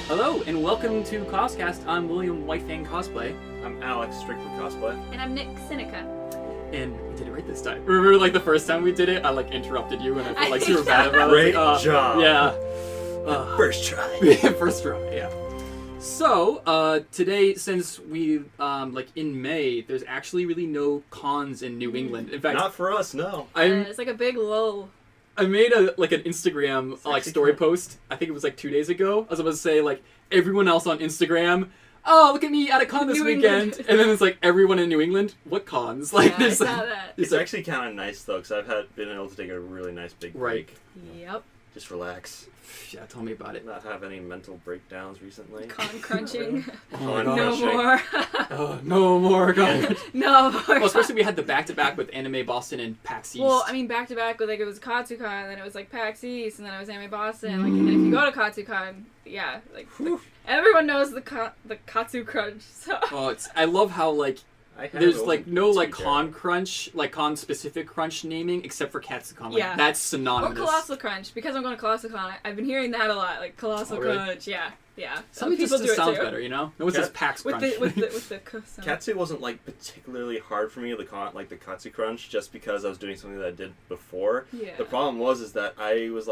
Hello, and welcome to Coscast. I'm William WhiteFangCosplay. I'm Alex, StrictlyCosplay. And I'm Nick Sinnika. And we did it right this time. Remember, like, the first time we did it, I, like, interrupted you, and I felt, like, super bad about it. Great job. Yeah. First try. First try, yeah. So, today, since we, like, in May, there's actually really no cons in New England. In fact... Not for us, no. It's like a big lull. I made an Instagram like story post. I think it was like 2 days ago. I was about to say like everyone else on Instagram. Oh, look at me at a con this weekend, and then it's like everyone in New England. What cons? Like yeah, I saw that. It's actually kind of nice though, because I've been able to take a really nice big break. Yep. Just relax. Yeah, tell me about it. Not have any mental breakdowns recently. Con crunching. Oh, no more. No more con. No more. Well, especially we had the back-to-back with Anime Boston and PAX East. Well, I mean, back-to-back with, like, it was KatsuCon, and then it was, like, PAX East, and then it was Anime Boston. Like, and then if you go to KatsuCon, yeah, like everyone knows the Katsu Crunch, so... Oh, I love how, like, there's, like, no, like, con crunch, like, con-specific crunch naming, except for KatsuCon. Like, yeah. that's synonymous. Or Colossal Crunch, because I'm going to Colossal Con, I've been hearing that a lot, like, Colossal Crunch, yeah. Some people just sounds better, you know? No one says PAX Crunch. With the Katsu wasn't, like, particularly hard for me, the Katsu Crunch, just because I was doing something that I did before. Yeah. The problem was that I was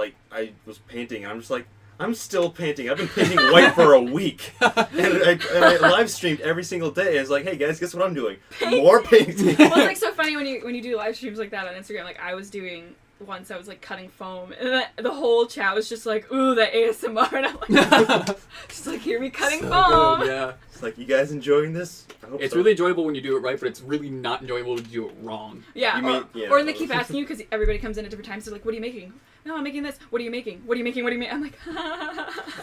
painting, and I'm just like, I'm still painting. I've been painting white for a week. And I live streamed every single day. I was like, hey guys, guess what I'm doing? More painting. Well, it's like so funny when you do live streams like that on Instagram. Like I was doing once, I was like cutting foam, and the whole chat was just like, ooh, that ASMR, and I'm like, just like, hear me cutting foam. Good, yeah. It's like, you guys enjoying this? I hope it's so. really enjoyable when you do it right, but it's really not enjoyable when you do it wrong. Yeah, yeah. Or they keep asking you because everybody comes in at different times. So like, what are you making? No, I'm making this. What are you making? What are you making? What are you making? I'm like,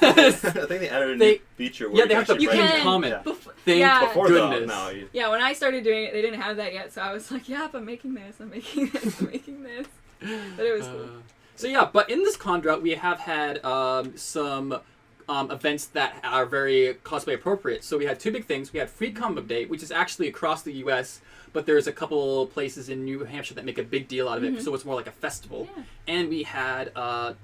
I think they added a new feature where they have to comment. Yeah. Before goodness. Yeah, when I started doing it, they didn't have that yet. So I was like, yep, I'm making this. I'm making this. I'm making this. But it was cool. So yeah, but in this con drought, we have had some events that are very cosplay appropriate. So we had two big things. We had Free Comic Day, which is actually across the U.S., but there's a couple places in New Hampshire that make a big deal out of it, so it's more like a festival. Yeah. And we had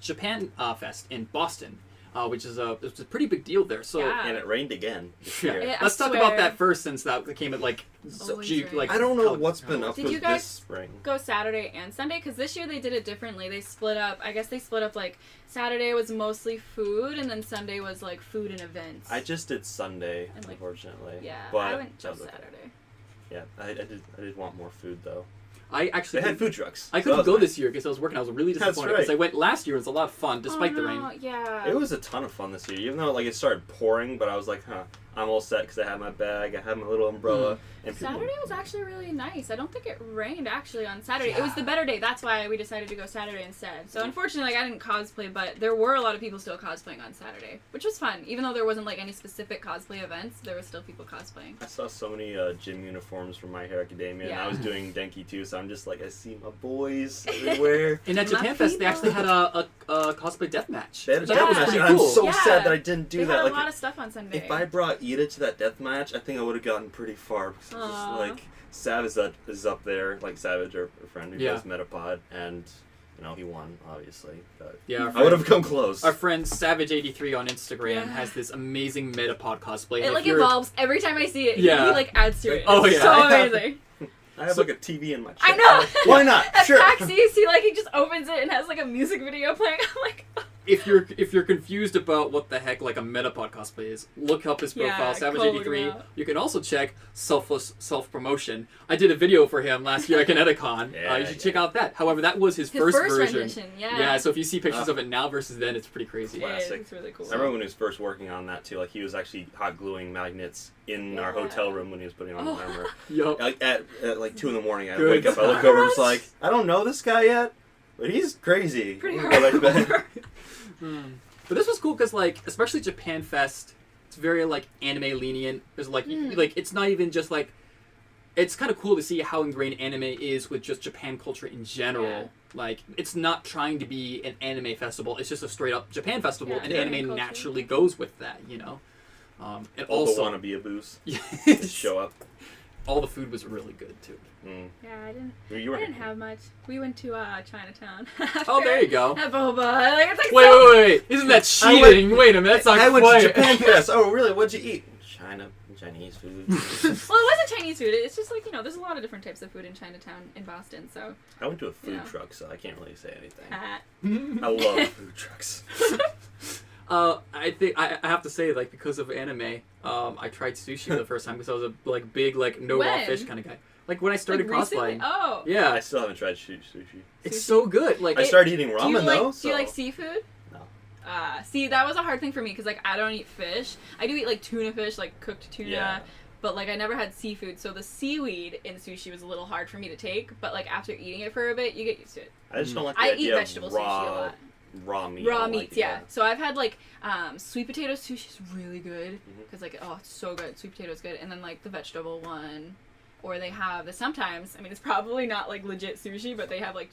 Japan Fest in Boston, which is a pretty big deal there. So and it rained again. Yeah, let's talk about that first, since that came at like I don't know what's been up with this spring. Go Saturday and Sunday? Because this year they did it differently. They split up. I guess they split up like Saturday was mostly food, and then Sunday was like food and events. I just did Sunday, unfortunately. Yeah, but I went just Saturday. Yeah, I did want more food though. I actually had food trucks. I couldn't go this year because I was working. I was really disappointed because I went last year. It was a lot of fun despite the rain. Yeah. It was a ton of fun this year, even though like it started pouring. But I was like, I'm all set because I had my bag, I had my little umbrella. And Saturday was actually really nice. I don't think it rained actually on Saturday. Yeah. It was the better day. That's why we decided to go Saturday instead. So unfortunately, like I didn't cosplay, but there were a lot of people still cosplaying on Saturday, which was fun. Even though there wasn't like any specific cosplay events, there were still people cosplaying. I saw so many gym uniforms from My Hero Academia, and I was doing Denki too. So I'm just like, I see my boys everywhere. And at Japan Fest, they actually had a cosplay deathmatch. They had a that was pretty cool. cool. I'm so sad that I didn't do they that. Had like a lot of stuff on Sunday. If I brought Ida to that death match, I think I would have gotten pretty far. Because it's just like Savage is up there, like Savage, our friend who does Metapod, and you know he won obviously. But yeah, I would have come close. Our friend Savage83 on Instagram has this amazing Metapod cosplay. It like evolves every time I see it. Yeah. He like adds to it. Oh yeah, it's so amazing. I have like a TV in my chest. I know. Why not? At Sure. PAX East, he just opens it and has like a music video playing. I'm like. If you're confused about what the heck like a Metapod cosplay is, look up his profile, Savage83. You can also check Selfless Self-Promotion. I did a video for him last year at Kineticon. You should check out that. However, that was his first version. Rendition, yeah, so if you see pictures of it now versus then, it's pretty crazy. Classic. It's really cool. I remember when he was first working on that too. Like he was actually hot gluing magnets in our hotel room when he was putting on the armor. Yup. Like at like 2 a.m. I wake up, I look over, and it's like, I don't know this guy yet, but he's crazy. Pretty hard. But this was cool because, like, especially Japan Fest, it's very like anime lenient. There's like it's not even just like, it's kind of cool to see how ingrained anime is with just Japan culture in general. Yeah. Like, it's not trying to be an anime festival. It's just a straight up Japan festival, and anime culture. naturally goes with that, you know. And Also also want to be a boost. Just show up. all the food was really good too. Yeah, I didn't. You were I didn't have much. We went to Chinatown. Oh, there you go. At boba. Like, it's like Wait! Isn't that cheating? Wait a minute, that's not I went quite. to Japan Fest. Oh, really? What'd you eat? Chinese food. Well, it wasn't Chinese food. It's just like, there's a lot of different types of food in Chinatown in Boston, so. I went to a food Yeah. truck, so I can't really say anything. Ah. I love food trucks. I think I have to say, like, because of anime, I tried sushi for the first time because I was a big no raw When? fish kind of guy. Like when I started Like recently? cosplaying. Oh. Yeah, I still haven't tried sushi. it's so good. Like I started eating ramen Do you like, though. Do you like seafood? No. See, that was a hard thing for me because, like, I don't eat fish. I do eat, like, tuna fish, like, cooked tuna. Yeah. But, like, I never had seafood, so the seaweed in sushi was a little hard for me to take. But, like, after eating it for a bit, you get used to it. I just don't like the I idea eat vegetable of sushi a lot. raw meat. Raw I don't meats, like it, yeah. So I've had, like, sweet potato sushi is really good. Mhm. Because, like, oh, it's so good. Sweet potato is good. And then, like, the vegetable one. Or they have, sometimes, I mean, it's probably not, like, legit sushi, but they have, like,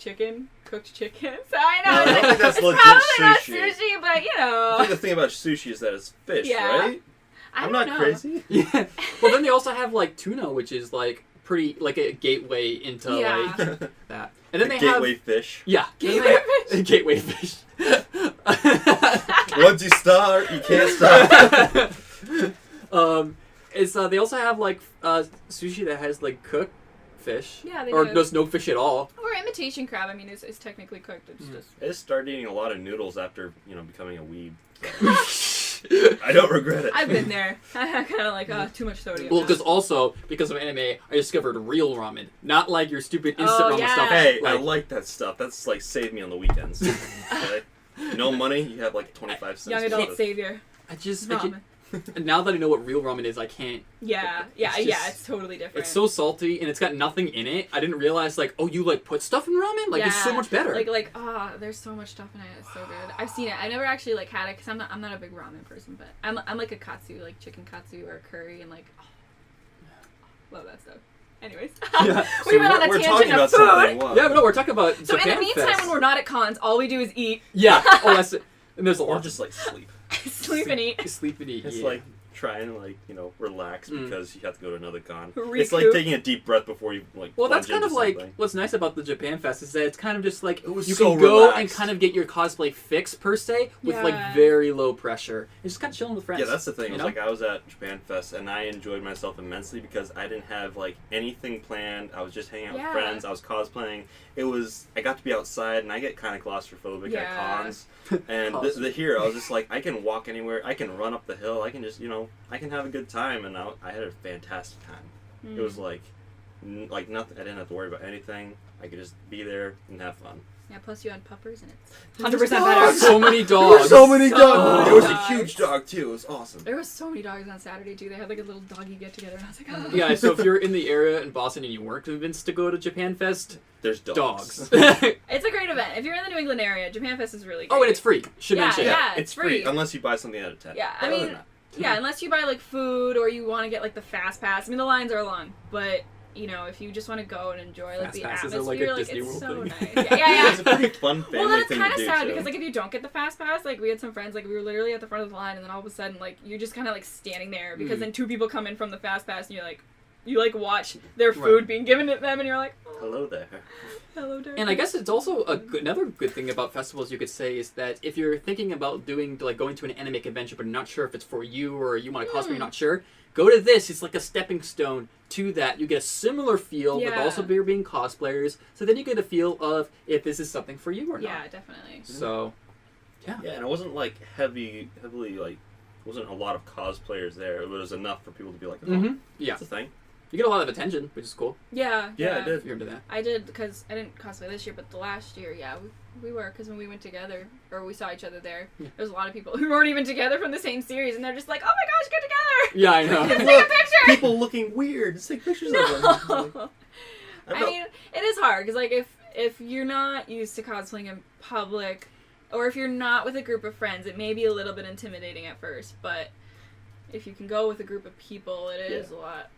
cooked chicken. So I know, No, I don't think that's it's legit probably not sushi. sushi, but, I think the thing about sushi is that it's fish, Yeah. right? I'm not crazy. yeah. Well, then they also have like tuna, which is like pretty like a gateway into Yeah. like that. And then they Gateway have fish. yeah, Gateway fish. Gateway fish. Once you start, you can't stop. It's they also have like sushi that has like cooked fish. Yeah, they or do. there's no fish at all. Or imitation crab, I mean, it's technically cooked. It's just... I just started eating a lot of noodles after, becoming a weeb. I don't regret it. I've been there. I kind of like, too much sodium. Well, because of anime, I discovered real ramen, not like your stupid instant Oh, ramen yeah. stuff. Hey, I like, like that stuff. That's like saved me on the weekends. Okay? No money, you have like 25 cents. Young for adult this. savior. I just Ramen. now that I know what real ramen is, I can't. Yeah, It's just- it's totally different. It's so salty and it's got nothing in it. I didn't realize like, oh, you like put stuff in ramen? Like it's so Yeah. much better. There's so much stuff in it. It's so good. I've seen it. I never actually like had it because I'm not a big ramen person, but I'm like a katsu, like chicken katsu or curry, and like, love that stuff. Anyways, Yeah. we went on a we're tangent talking of about food. something. Wow. Yeah, but no, we're talking about So in Japan the meantime, Fest. when we're not at cons, all we do is eat, Yeah. Oh, that's it. And there's a Or lot. just like sleep. sleep, and eat. Sleep and eat. It's yeah. like trying to relax because you have to go to another con. Recoup. It's like taking a deep breath before you Well, that's plunge kind of into like something. what's nice about the Japan Fest is that it's kind of just like It was you so can go and relaxed. kind of get your cosplay fix per se with Yeah. like very low pressure. It's just kind of chilling with friends. Yeah, that's the thing. you It's know? like I was at Japan Fest and I enjoyed myself immensely because I didn't have like anything planned. I was just hanging out Yeah. with friends. I was cosplaying. I got to be outside and I get kind of claustrophobic Yeah. at cons. And here I was just like, I can walk anywhere. I can run up the hill. I can just I can have a good time. And I had a fantastic time. It was like nothing. I didn't have to worry about anything. I could just be there and have fun. Yeah, plus you had puppers and it's There's 100% dogs. better. So many There were dogs. so many So dogs. There was a dogs. huge dog too. It was awesome. There was so many dogs on Saturday too. They had like a little doggy get together, and I was like, oh. Yeah, so if you're in the area in Boston and you weren't convinced to go to Japan Fest, There's dogs. It's a great event. If you're in the New England area, Japan Fest is really great. Oh, and it's free. Should Yeah, mention. yeah. it's it's free. unless you buy something at a tent. Yeah, I Other mean, than that. yeah, unless you buy like food or you want to get like the fast pass. I mean, the lines are long, but if you just want to go and enjoy like Fast the passes are atmosphere, like a like Disney it's World so thing. nice. Yeah. It's a pretty fun family Well, then it's thing kind to of do sad too. because like if you don't get the fast pass, like we had some friends, like we were literally at the front of the line, and then all of a sudden like you're just kind of like standing there because then two people come in from the fast pass, and you watch their food being given to them, and you're like, oh, Hello there. hello, darling. And I guess it's also another good thing about festivals you could say is that if you're thinking about going to an anime convention but not sure if it's for you or you want to cosplay, you're not sure, go to this. It's like a stepping stone to that. You get a similar feel with Yeah. also being cosplayers, so then you get a feel of if this is something for you or not. Yeah, definitely. So, Yeah, and it wasn't like heavily wasn't a lot of cosplayers there. It was enough for people to be like, oh, yeah, that's a thing. you get a lot of attention, which is cool Yeah. Yeah, I did. if you're into that. I did because I didn't cosplay this year, but the last year, yeah, we were because when we went together or we saw each other there, there was a lot of people who weren't even together from the same series, and they're just like, "Oh my gosh, get together! Yeah, I know. Let's take a picture." People looking weird. Just take pictures of them. No. I I mean, it is hard because like if you're not used to cosplaying in public, or if you're not with a group of friends, it may be a little bit intimidating at first, but if you can go with a group of people, it is a lot.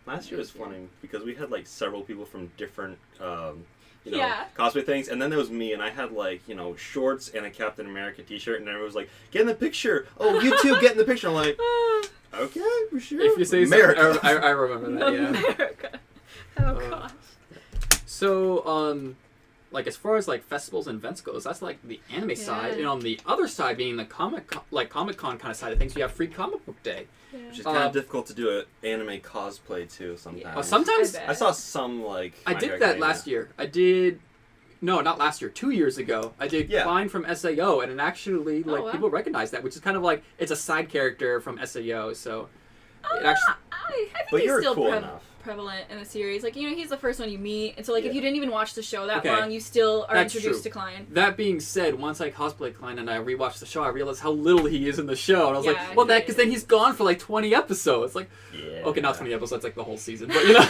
Last year was funny because we had like several people from different Yeah. cosplay things, and then there was me, and I had like shorts and a Captain America t-shirt, and everyone was like, "Get in the picture! Oh, you too, get in the picture!" I'm like, Okay, for sure. If you say America. so. I remember that, yeah. America. Oh gosh. So, like as far as like festivals and events goes, that's like the anime side, and on the other side, being the Comic Con kind of side of things, you have Free Comic Book Day, Which is kind of difficult to do an anime cosplay too sometimes. Sometimes I I saw some like. I did that last year. I did. No, not last year. 2 years ago, I did Klein from SAO, and it actually like people recognize that, which is kind of like it's a side character from SAO. So it actually. I But think he's you're still cool enough. prevalent in the series. Like, you know, he's the first one you meet, and so like if Yeah. you didn't even watch the show that Okay. long, you still are That's introduced true. to Klein. That being said, once I cosplayed Klein and I rewatched the show, I realized how little he is in the show, and I was Yeah, like, well, because then he's gone for like 20 episodes. Like, Yeah. okay, not 20 episodes, like the whole season, but you know,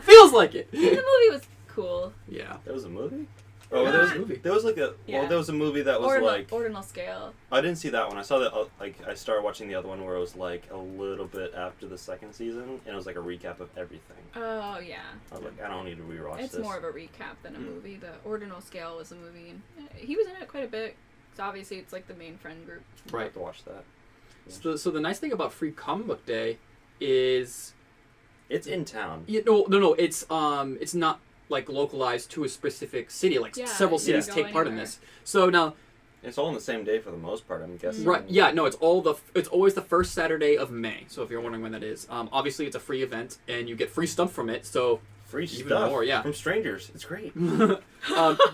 feels like it. The movie was cool. Yeah. There was a movie. Oh, there there was was a movie. There was like a there was a movie that was like ordinal scale. I didn't see that one. I saw that like I started watching the other one where it was like a little bit after the second season, and it was like a recap of everything. Oh yeah. I was like, I don't need to rewatch It's this. more of a recap than a movie. The ordinal scale was a movie, and he was in it quite a bit. So obviously, it's like the main friend group. I'll Right. have to watch that. So the nice thing about Free Comic Book Day is, It's in town. no, it's not like localized to a specific city. Like Yeah, several you cities can take go part in anywhere. this. So now, It's all on the same day for the most part, I'm guessing. right? Yeah, no, it's always the first Saturday of May. So if you're wondering when that is, obviously it's a free event and you get free stuff from it. So Free Even stuff more, yeah. from strangers. It's great.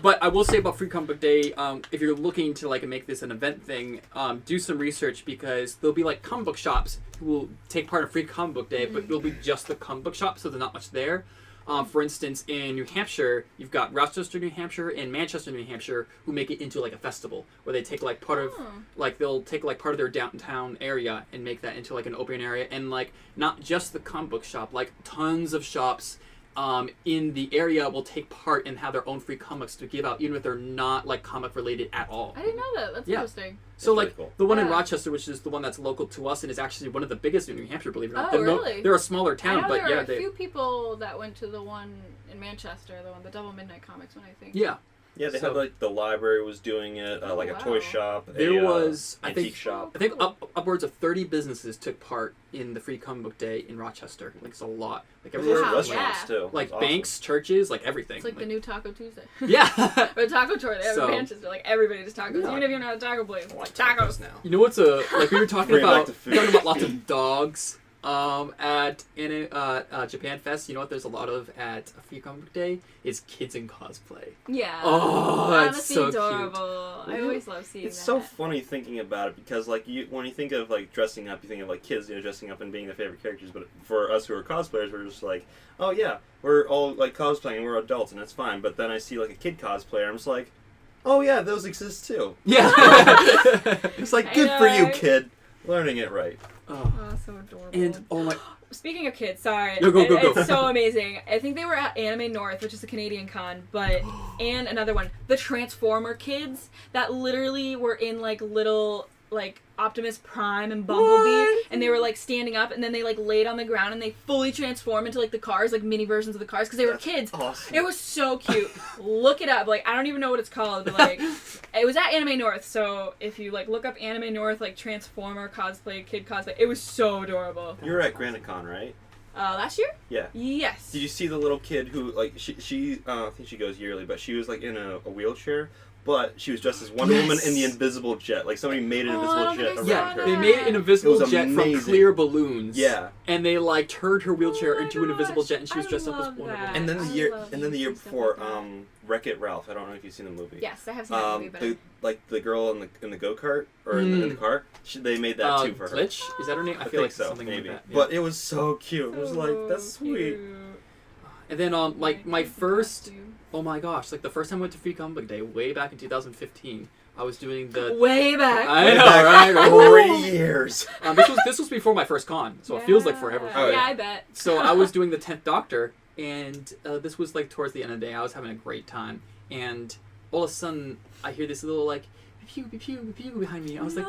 but I will say about Free Comic Book Day, if you're looking to like make this an event thing, do some research because there'll be like comic book shops who will take part in Free Comic Book Day, but it'll be just the comic book shop, so there's not much there. For instance, in New Hampshire, you've got Rochester, New Hampshire, and Manchester, New Hampshire, who make it into like a festival where they take like part of, like they'll take like part of their downtown area and make that into like an open area, and like not just the comic book shop, like tons of shops in the area will take part and have their own free comics to give out, even if they're not like comic related at all. I didn't know that. That's Yeah. interesting. So That's like really cool. the one in Yeah. Rochester, which is the one that's local to us and is actually one of the biggest in New Hampshire, believe it or not. Oh, really? They're a smaller town, I know but there yeah, were a they. few people that went to the one in Manchester, the Double Midnight Comics one, I think. Yeah, Yeah, they So- had like the library was doing it, Oh, like a wow. toy shop. there was I antique think shop. I think upwards of 30 businesses took part in the Free Comic Book Day in Rochester. Like it's a lot. Like There everywhere, were Wow, restaurants yeah. too. like It was awesome. banks, churches, like everything. It's like the new Taco Tuesday. Yeah. Or Taco Tour. They have So- in Manchester. Like everybody does tacos. Yeah. Even if you're not a taco place. I like Tacos. tacos now. You know what's like we were talking Bring back about the food. lots of dogs at Japan Fest. You know what there's a lot of at Free Comic Book Day is kids in cosplay. Yeah. Oh, that's Honestly, so cute. adorable. I always love seeing It's that. so funny thinking about it because, like, when you think of like dressing up, you think of like kids, dressing up and being their favorite characters. But for us who are cosplayers, we're just like, oh yeah, we're all like cosplaying, and we're adults, and that's fine. But then I see like a kid cosplayer, I'm just like, oh yeah, those exist too. Yeah. It's like I good know, for you, right? kid, learning it right. Oh. Oh, so adorable. And oh my. Speaking of kids, sorry. No, go. It's so amazing. I think they were at Anime North, which is a Canadian con, but and another one, the Transformer kids that literally were in like little like Optimus Prime and Bumblebee, What? and they were like standing up, and then they like laid on the ground, and they fully transform into like the cars, like mini versions of the cars, because they were That's kids. awesome. It was so cute. Look it up. Like I don't even know what it's called, but like it was at Anime North. So if you like look up Anime North, like Transformer cosplay, kid cosplay, it was so adorable. You were at GraniteCon, right? Last year? Yeah. Yes. Did you see the little kid who like she I think she goes yearly, but she was like in a wheelchair, but she was dressed as Wonder Woman in the invisible jet. Like somebody made an Oh, I invisible don't jet think I around saw Yeah, her. they made an invisible It was jet from amazing. clear balloons. Yeah. And they like turned her wheelchair Oh my into an invisible gosh, jet, and she was I dressed up as love Wonder that. Woman. And then I the year love year stuff before, like that. Wreck-It Ralph. I don't know if you've seen the movie. Yes, I have seen that movie, but the girl in the go-kart or in the car, they made that too for her. Glitch? Is that her name? I I feel think like so, something maybe. like that. Yeah. But it was so cute. It was like, that's sweet. And then like my first, costume. oh my gosh, like the first time I went to Free Comic Book Day, way back in 2015, I was doing the. Way back. I Way know, back right? 3 years. This was before my first con, so it feels like forever. Oh, Yeah, yeah. I bet. So I was doing the 10th Doctor, and this was like towards the end of the day. I was having a great time, and all of a sudden I hear this little like pew pew pew pew behind me. I was like,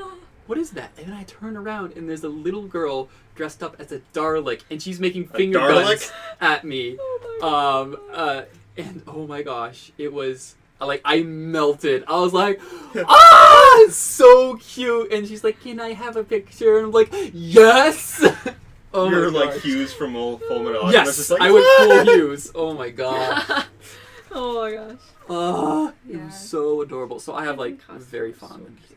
what is that? And then I turn around, and there's a little girl dressed up as a Dalek, and she's making A finger Dalek? guns at me. Oh my God. And oh my gosh, it was I melted. I was like, ah, it's so cute. And she's like, can I have a picture? And I'm like, yes. Oh You're my like gosh. Hughes from Full Metal Alchemist. Yes, Just like, I would pull Hughes. Oh my god. Oh my gosh. It Yeah. was so adorable. So I have I like think costumes very are fond so memories. cute.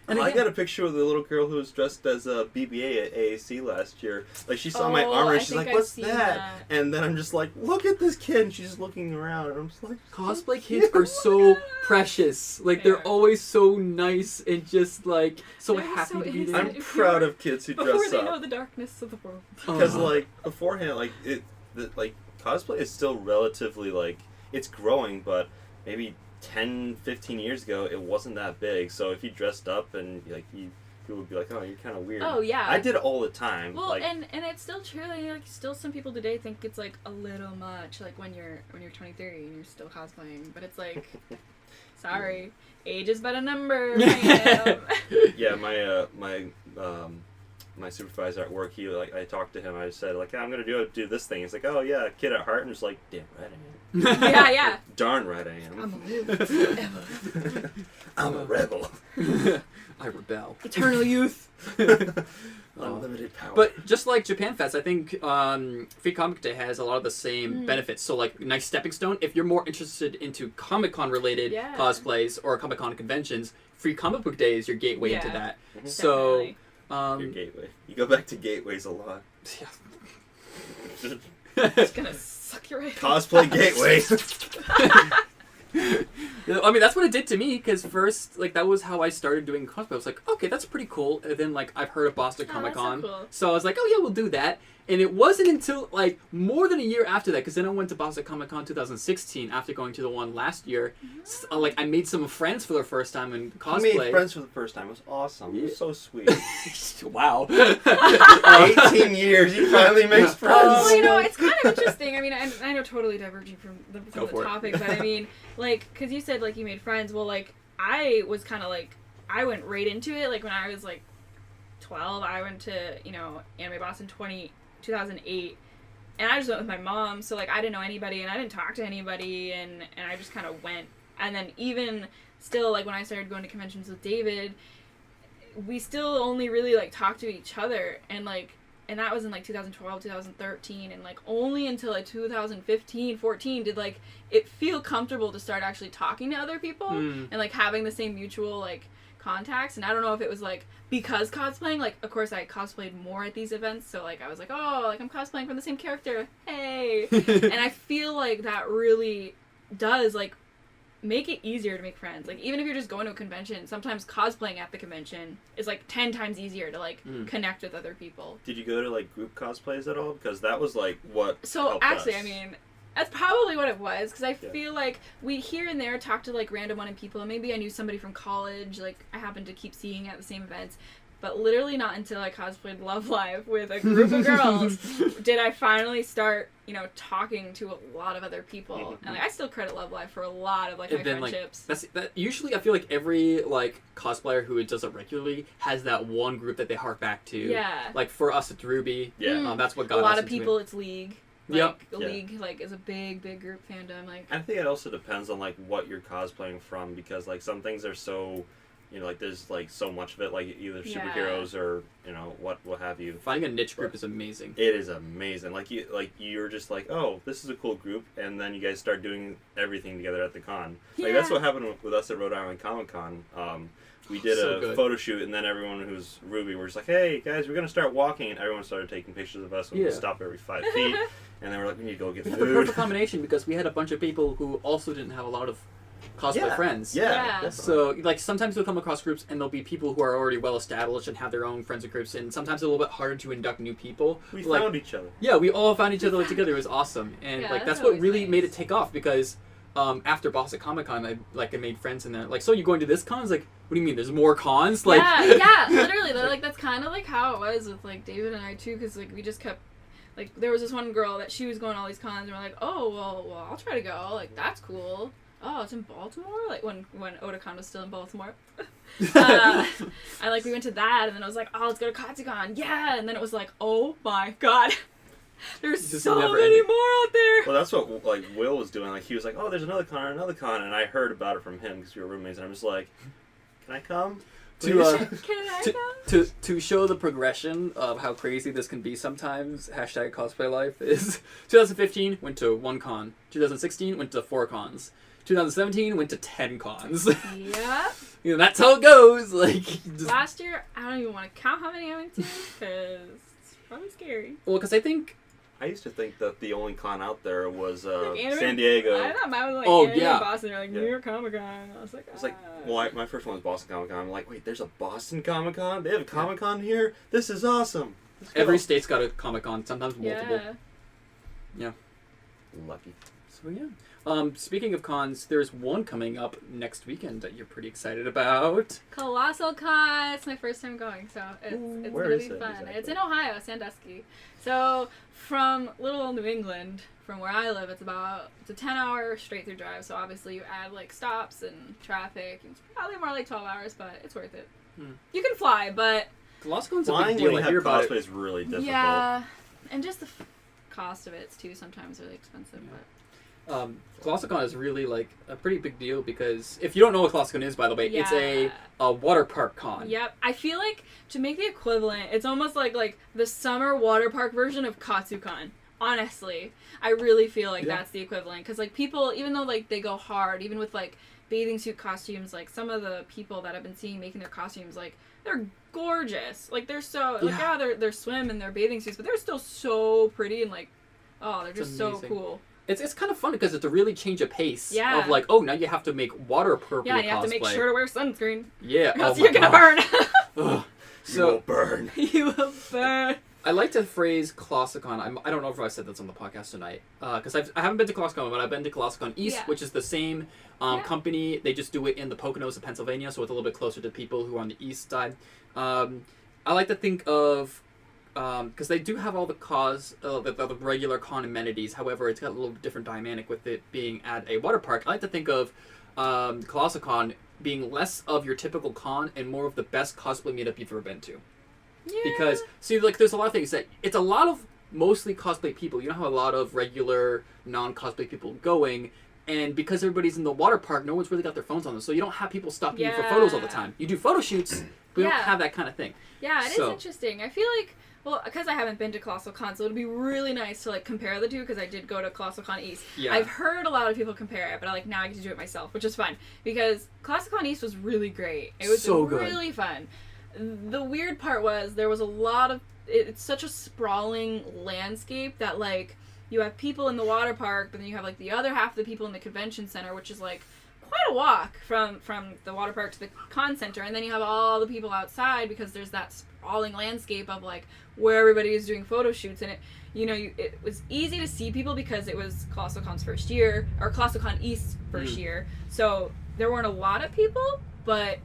And I again, got a picture of the little girl who was dressed as a BB-8 at AAC last year. Like, she saw my Oh, armor I and she's think like, I've what's seen that? that. And then I'm just like, look at this kid. And she's just looking around. And I'm just like, cosplay kids are so precious. Like, they're They are. always so nice and just like so They're happy so to be innocent. there. I'm If proud you're- of kids who Before dress they know up. the darkness of the world. Because, Uh-huh. like, beforehand, like, like, cosplay is still relatively, like, it's growing, but maybe 10, 15 years ago, it wasn't that big. So if you dressed up and, like, people would be like, oh, you're kind of weird. Oh yeah. I did it all the time. Well, like, and it's still true. Like, still some people today think it's like a little much. Like when you're 23 and you're still cosplaying, but it's like, sorry, age is but a number. ma'am. yeah, my supervisor at work, I talked to him. I said, like, I'm gonna do this thing. He's like, oh yeah, kid at heart. And just like, damn right I am. yeah. Darn right I am. I'm a live forever. I'm a rebel. I rebel. Eternal youth. Unlimited power. But just like Japan Fest, I think Free Comic Day has a lot of the same benefits. So like nice stepping stone. If you're more interested into Comic-Con related Yeah. cosplays or Comic-Con conventions, Free Comic Book Day is your gateway into Yeah. that. So Definitely. your gateway. You go back to gateways a lot. It's gonna suck your right. Cosplay gateway. I mean, that's what it did to me, because first, like, that was how I started doing cosplay. I was like, okay, that's pretty cool. And then, like, I've heard of Boston Oh, Comic that's so Con. cool. So I was like, oh, yeah, we'll do that. And it wasn't until, like, more than a year after that, because then I went to Boston Comic Con 2016 after going to the one last year. Like, I made some friends for the first time in You cosplay. made friends for the first time. It was awesome. It was so sweet. Wow. 18 years, he finally makes friends. Well, you know, it's kind of interesting. I mean, I know totally diverging from the Go for it. topic, but I mean, like, because you said, like, you made friends. Well, like, I was kind of like, I went right into it. Like, when I was, like, 12, I went to, you know, Anime Boston 2008, and I just went with my mom, so, like, I didn't know anybody, and I didn't talk to anybody, and I just kind of went. And then even still, like, when I started going to conventions with David, we still only really, like, talked to each other, and, like, and that was in, like, 2012, 2013, and, like, only until, like, 2015, 14 did, like, it feel comfortable to start actually talking to other people and, like, having the same mutual, like, contacts. And I don't know if it was, like, because cosplaying, like, of course I cosplayed more at these events, so, like, I was like, oh, like, I'm cosplaying from the same character, hey! And I feel like that really does, like, make it easier to make friends. Like, even if you're just going to a convention, sometimes cosplaying at the convention is, like, 10 times easier to, like, connect with other people. Did you go to, like, group cosplays at all? Because that was, like, what So, helped actually, us. I mean, that's probably what it was, because I feel like we here and there talk to, like, random one people, and maybe I knew somebody from college, like, I happened to keep seeing at the same events, but literally not until I cosplayed Love Live with a group of girls did I finally start, you know, talking to a lot of other people. And, like, I still credit Love Live for a lot of, like, my And then, friendships. like, that usually I feel like every, like, cosplayer who does it regularly has that one group that they hark back to. Yeah. Like, for us, it's Ruby. Yeah. That's what got A lot us of into it. people, it's League. Yep. Like, Yeah. League, like, is a big, big group fandom. Like, I think it also depends on, like, what you're cosplaying from, because, like, some things are so, you know, like, there's, like, so much of it, like, either Yeah. superheroes or, you know, what have you. Finding a niche group is amazing. It is amazing. Like, you're just like, oh, this is a cool group, and then you guys start doing everything together at the con. Like, that's Yeah. what happened with us at Rhode Island Comic Con. We did So a good. photo shoot, and then everyone who's Ruby were just like, hey, guys, we're going to start walking, and everyone started taking pictures of us, and we Yeah. stopped every 5 feet, and then we're like, we need to go get It's the food. perfect combination because we had a bunch of people who also didn't have a lot of cosplay friends. Yeah. Yeah. Definitely. So, like, sometimes you'll come across groups and there'll be people who are already well established and have their own friends and groups, and sometimes it's a little bit harder to induct new people. we Like, found each other. yeah, we all found each other like, together. It was awesome. And, Yeah, like, that's that's what always really nice. made it take off because after Boston Comic Con, I made friends and they're like, so you going to this con? I was like, what do you mean? There's more cons? Like, yeah, literally. Like, that's kind of like how it was with, like, David and I too, because, like, we just kept, like, there was this one girl that she was going to all these cons, and we're like, oh, well, I'll try to go. Like, that's cool. Oh, it's in Baltimore? Like, when Otakon was still in Baltimore. We went to that, and then I was like, oh, let's go to Katsucon. Yeah! And then it was like, oh my god. There's Just so never many ending. more out there. Well, that's what like Will was doing. Like he was like, "Oh, there's another con, and I heard about it from him because we were roommates." And I'm just like, "Can I come?" To, please?" Can I to, to show the progression of how crazy this can be sometimes, hashtag cosplay life is 2015 went to 1 con, 2016 went to 4 cons, 2017 went to 10 cons. Yep. You know, that's how it goes. Like, just, Last year, I don't even want to count how many I went to because it's probably scary. well, because I think, I used to think that the only con out there was Anime? San Diego. I thought mine was like Oh, Anime yeah. Boston or like New Yeah. York Comic Con. I was like, It's like, ah. well, my first one was Boston Comic Con. I'm like, wait, there's a Boston Comic Con? They have a Comic Con here? This is awesome. Let's go. every state's got a Comic Con, sometimes multiple. Yeah. Lucky. So yeah. Speaking of cons, there's one coming up next weekend that you're pretty excited about. Colossal Con. It's my first time going, so it's Where gonna is be it fun. exactly? It's in Ohio, Sandusky. So from little old New England, from where I live, it's a 10-hour straight through drive. So obviously you add like stops and traffic. It's probably more like 12 hours, but it's worth it. Hmm. You can fly, but Coloscon's a Flying big when deal. you I hear have about cosplay it. is really difficult. yeah, and just the cost of it's too sometimes really expensive. Yeah. But Colossicon is really like a pretty big deal because if you don't know what Colossicon is, by the way, it's a water park con. Yep. I feel like to make the equivalent, it's almost like the summer water park version of Katsucon. Honestly, I really feel like that's the equivalent because like people, even though like they go hard, even with like bathing suit costumes, like some of the people that I've been seeing making their costumes, like they're gorgeous. Like they're so like they're swim in their bathing suits, but they're still so pretty and like they're just so amazing. cool. It's kind of fun because it's a really change of pace. Yeah. Of like, oh, now you have to make water appropriate Yeah, and you have to cosplay. make sure to wear sunscreen. Yeah. Or else oh you're my gonna gosh. burn. Ugh. You will burn. You will burn. I like to phrase Colossicon. I don't know if I said this on the podcast tonight because I haven't been to Colossicon, but I've been to Colossicon East, which is the same company. They just do it in the Poconos of Pennsylvania, so it's a little bit closer to people who are on the east side. I like to think of because they do have all the regular con amenities. However, it's got a little different dynamic with it being at a water park. I like to think of Colossicon being less of your typical con and more of the best cosplay meetup you've ever been to. Yeah. Because, see, like, there's a lot of things that... It's a lot of mostly cosplay people. You don't have a lot of regular non-cosplay people going. And because everybody's in the water park, no one's really got their phones on them. So you don't have people stopping you for photos all the time. You do photo shoots, but you don't have that kind of thing. Yeah, it is So- interesting. I feel like, well, because I haven't been to Colossal Con, so it'd be really nice to, like, compare the two, because I did go to Colossal Con East. Yeah. I've heard a lot of people compare it, but, like, now I get to do it myself, which is fun. Because Colossal Con East was really great. It was So good. really fun. The weird part was there was a lot of... It's such a sprawling landscape that, like, you have people in the water park, but then you have, like, the other half of the people in the convention center, which is, like, quite a walk from the water park to the con center. And then you have all the people outside because there's that sprawling landscape of, like, where everybody is doing photo shoots. And it was easy to see people because it was Colossal Con's first year, or Colossal Con East's first year. So there weren't a lot of people, but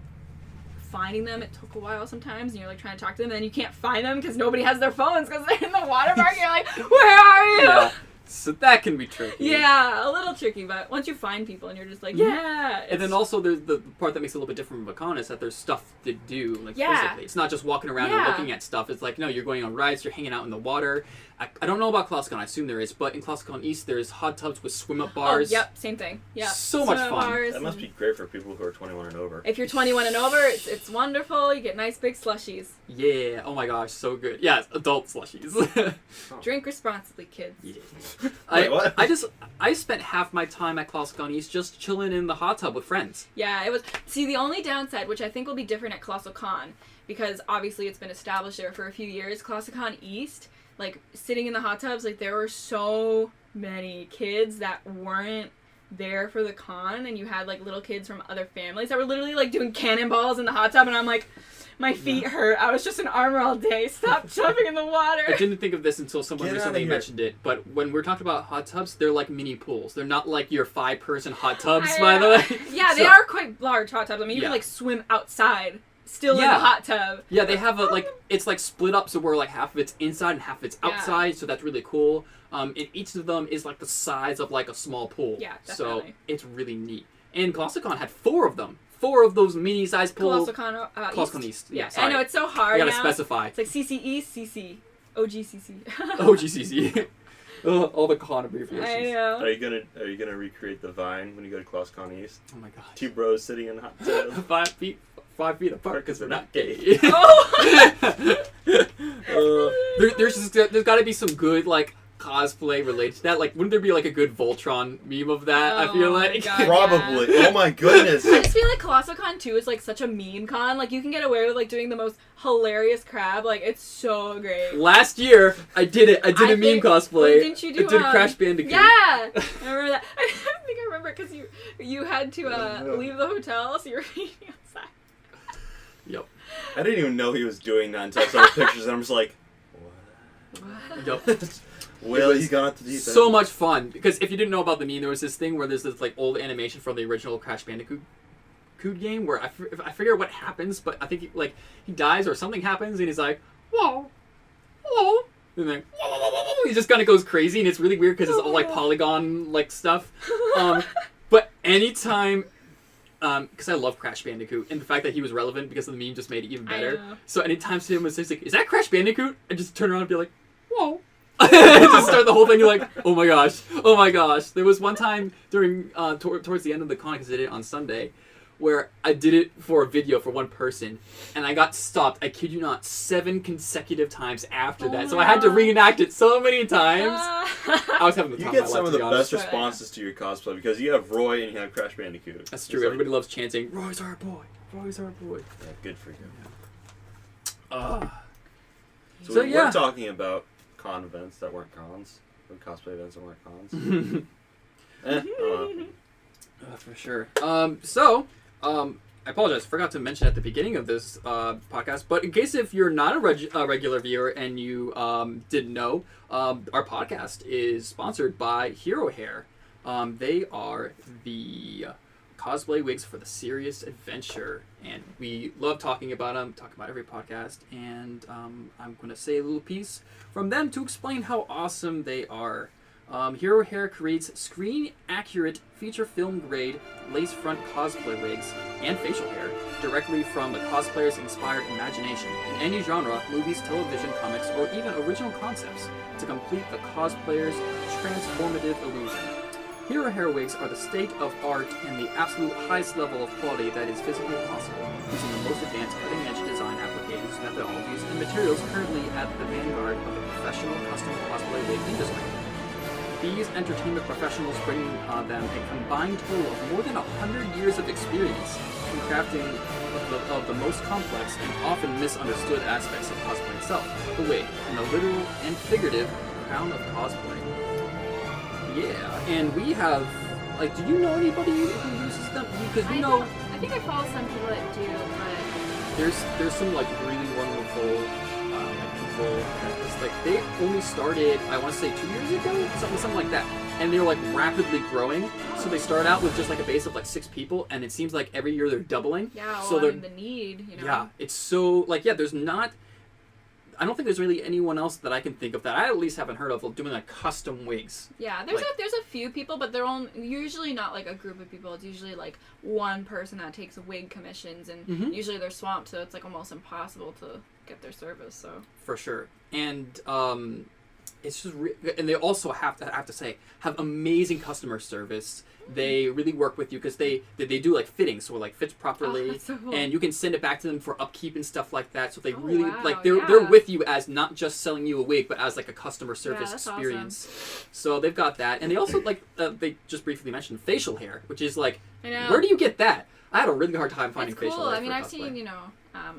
finding them, it took a while sometimes, and you're like trying to talk to them, and then you can't find them because nobody has their phones because they're in the water park. You're like, where are you? Yeah. So that can be tricky. Yeah, a little tricky, but once you find people and you're just like, yeah. And then also there's the part that makes it a little bit different from a con is that there's stuff to do, like physically. It's not just walking around and looking at stuff. It's like, no, you're going on rides, you're hanging out in the water. I don't know about Colossicon, I assume there is, but in Colossicon East there's hot tubs with swim-up bars. Oh, yep, same thing. Yeah. So much fun. Bars That must be great for people who are 21 and over. If you're 21 and over, it's wonderful. You get nice big slushies. Yeah, oh my gosh, so good. Yeah, it's adult slushies. Drink responsibly, kids. Yeah. Wait, what? I spent half my time at Colossicon East just chilling in the hot tub with friends. Yeah, it was. See, the only downside, which I think will be different at Colossal Con, because obviously it's been established there for a few years, Colossal Con East, like, sitting in the hot tubs, like, there were so many kids that weren't there for the con, and you had, like, little kids from other families that were literally, like, doing cannonballs in the hot tub, and I'm like, my feet hurt. I was just in armor all day. Stop jumping in the water. I didn't think of this until someone Get recently outta here. mentioned it, but when we're talking about hot tubs, they're like mini pools. They're not like your 5-person hot tubs, I by the know. way. Yeah, they So- are quite large hot tubs. I mean, you Yeah. can, like, swim outside, still in Yeah. the hot tub. Yeah, they have it's like split up so where like half of it's inside and half of it's Yeah. outside, so that's really cool. And each of them is like the size of like a small pool. Yeah, So definitely. it's really neat. And Colossicon had 4 of them. 4 of those mini-sized pools. Colossal Con Colossal East. East. Yeah, I sorry. know, it's so I hard gotta now. specify. It's like CC East, CC OGCC. OGCC. All the con abbreviations. I know. Are you gonna recreate the Vine when you go to CrossCon East? Oh my gosh. Two bros sitting in hot tub. 5 feet apart because they're not gay. Oh! There's got to be some good like cosplay related to that. Like, wouldn't there be like a good Voltron meme of that? I feel Oh my like God. Probably. Yeah. Oh my goodness. I just feel like ColossalCon 2 is like such a meme con. Like you can get away with like doing the most hilarious crab. Like it's so great. last year I did it. I did a meme cosplay. Didn't you do? I did Crash Bandicoot. Yeah, I remember that. I think I remember because you had to leave the hotel, so you were eating outside. Yep. I didn't even know he was doing that until I saw the pictures, and I'm just like, what? Yep. Well, It was he got to the so much fun because if you didn't know about the meme, there was this thing where there's this like old animation from the original Crash Bandicoot game where I forget what happens, but I think he dies or something happens and he's like, whoa, whoa, and then he just kind of goes crazy and it's really weird because it's all like polygon like stuff. But anytime. Because I love Crash Bandicoot, and the fact that he was relevant because of the meme just made it even better. So anytime someone was like, "Is that Crash Bandicoot?" I just turn around and be like, "Whoa!" Just start the whole thing. You're like, "Oh my gosh! Oh my gosh!" There was one time during towards the end of the con, because I did it on Sunday, where I did it for a video for one person, and I got stopped. I kid you not, 7 consecutive times after that. So I had to reenact it so many times. I was having the time You of get my some life, of to the be honest. best responses to your cosplay because you have Roy and you have Crash Bandicoot. That's true. It's Everybody loves chanting, "Roy's our boy. Roy's our boy." Yeah, good for you. So yeah. We're talking about con events that weren't cons, or cosplay events that weren't cons. For sure. I apologize. I forgot to mention at the beginning of this podcast, but in case if you're not a regular viewer and you didn't know, our podcast is sponsored by Hero Hair. They are the cosplay wigs for the serious adventure, and we love talking about them, talk about every podcast, and I'm going to say a little piece from them to explain how awesome they are. Hero Hair creates screen-accurate, feature film-grade, lace-front cosplay wigs and facial hair directly from the cosplayer's inspired imagination in any genre, movies, television, comics, or even original concepts to complete the cosplayer's transformative illusion. Hero Hair wigs are the state-of-art and the absolute highest level of quality that is physically possible, using the most advanced cutting-edge design applications, methodologies, and materials currently at the vanguard of the professional custom cosplay wig industry. These entertainment professionals bring them a combined total of more than 100 years of experience in crafting of the most complex and often misunderstood aspects of cosplay itself, the wig, and the literal and figurative crown of cosplay. Yeah, and we have, like, do you know anybody who uses them? Because we know... I think I follow some people that do, but... There's some, like, really wonderful... like they only started, I want to say 2 years ago, something like that, and they're like rapidly growing. So they start out with just like a base of like 6 people, and it seems like every year they're doubling. Yeah, so well, I mean, the need, you know. Yeah, it's so like there's not. I don't think there's really anyone else that I can think of that I at least haven't heard of doing like custom wigs. Yeah, there's a few people, but they're usually not like a group of people. It's usually like one person that takes wig commissions, and usually they're swamped, so it's like almost impossible to get their service. So for sure, and it's just and they also have to say have amazing customer service. They really work with you because they do like fitting, so it like fits properly, that's so cool. And you can send it back to them for upkeep and stuff like that. So they wow, like they're with you as not just selling you a wig, but as like a customer service experience. Awesome. So they've got that, and they also like they just briefly mentioned facial hair, which is like I where do you get that? I had a really hard time finding it's cool. facial hair. I mean, I've cosplay. seen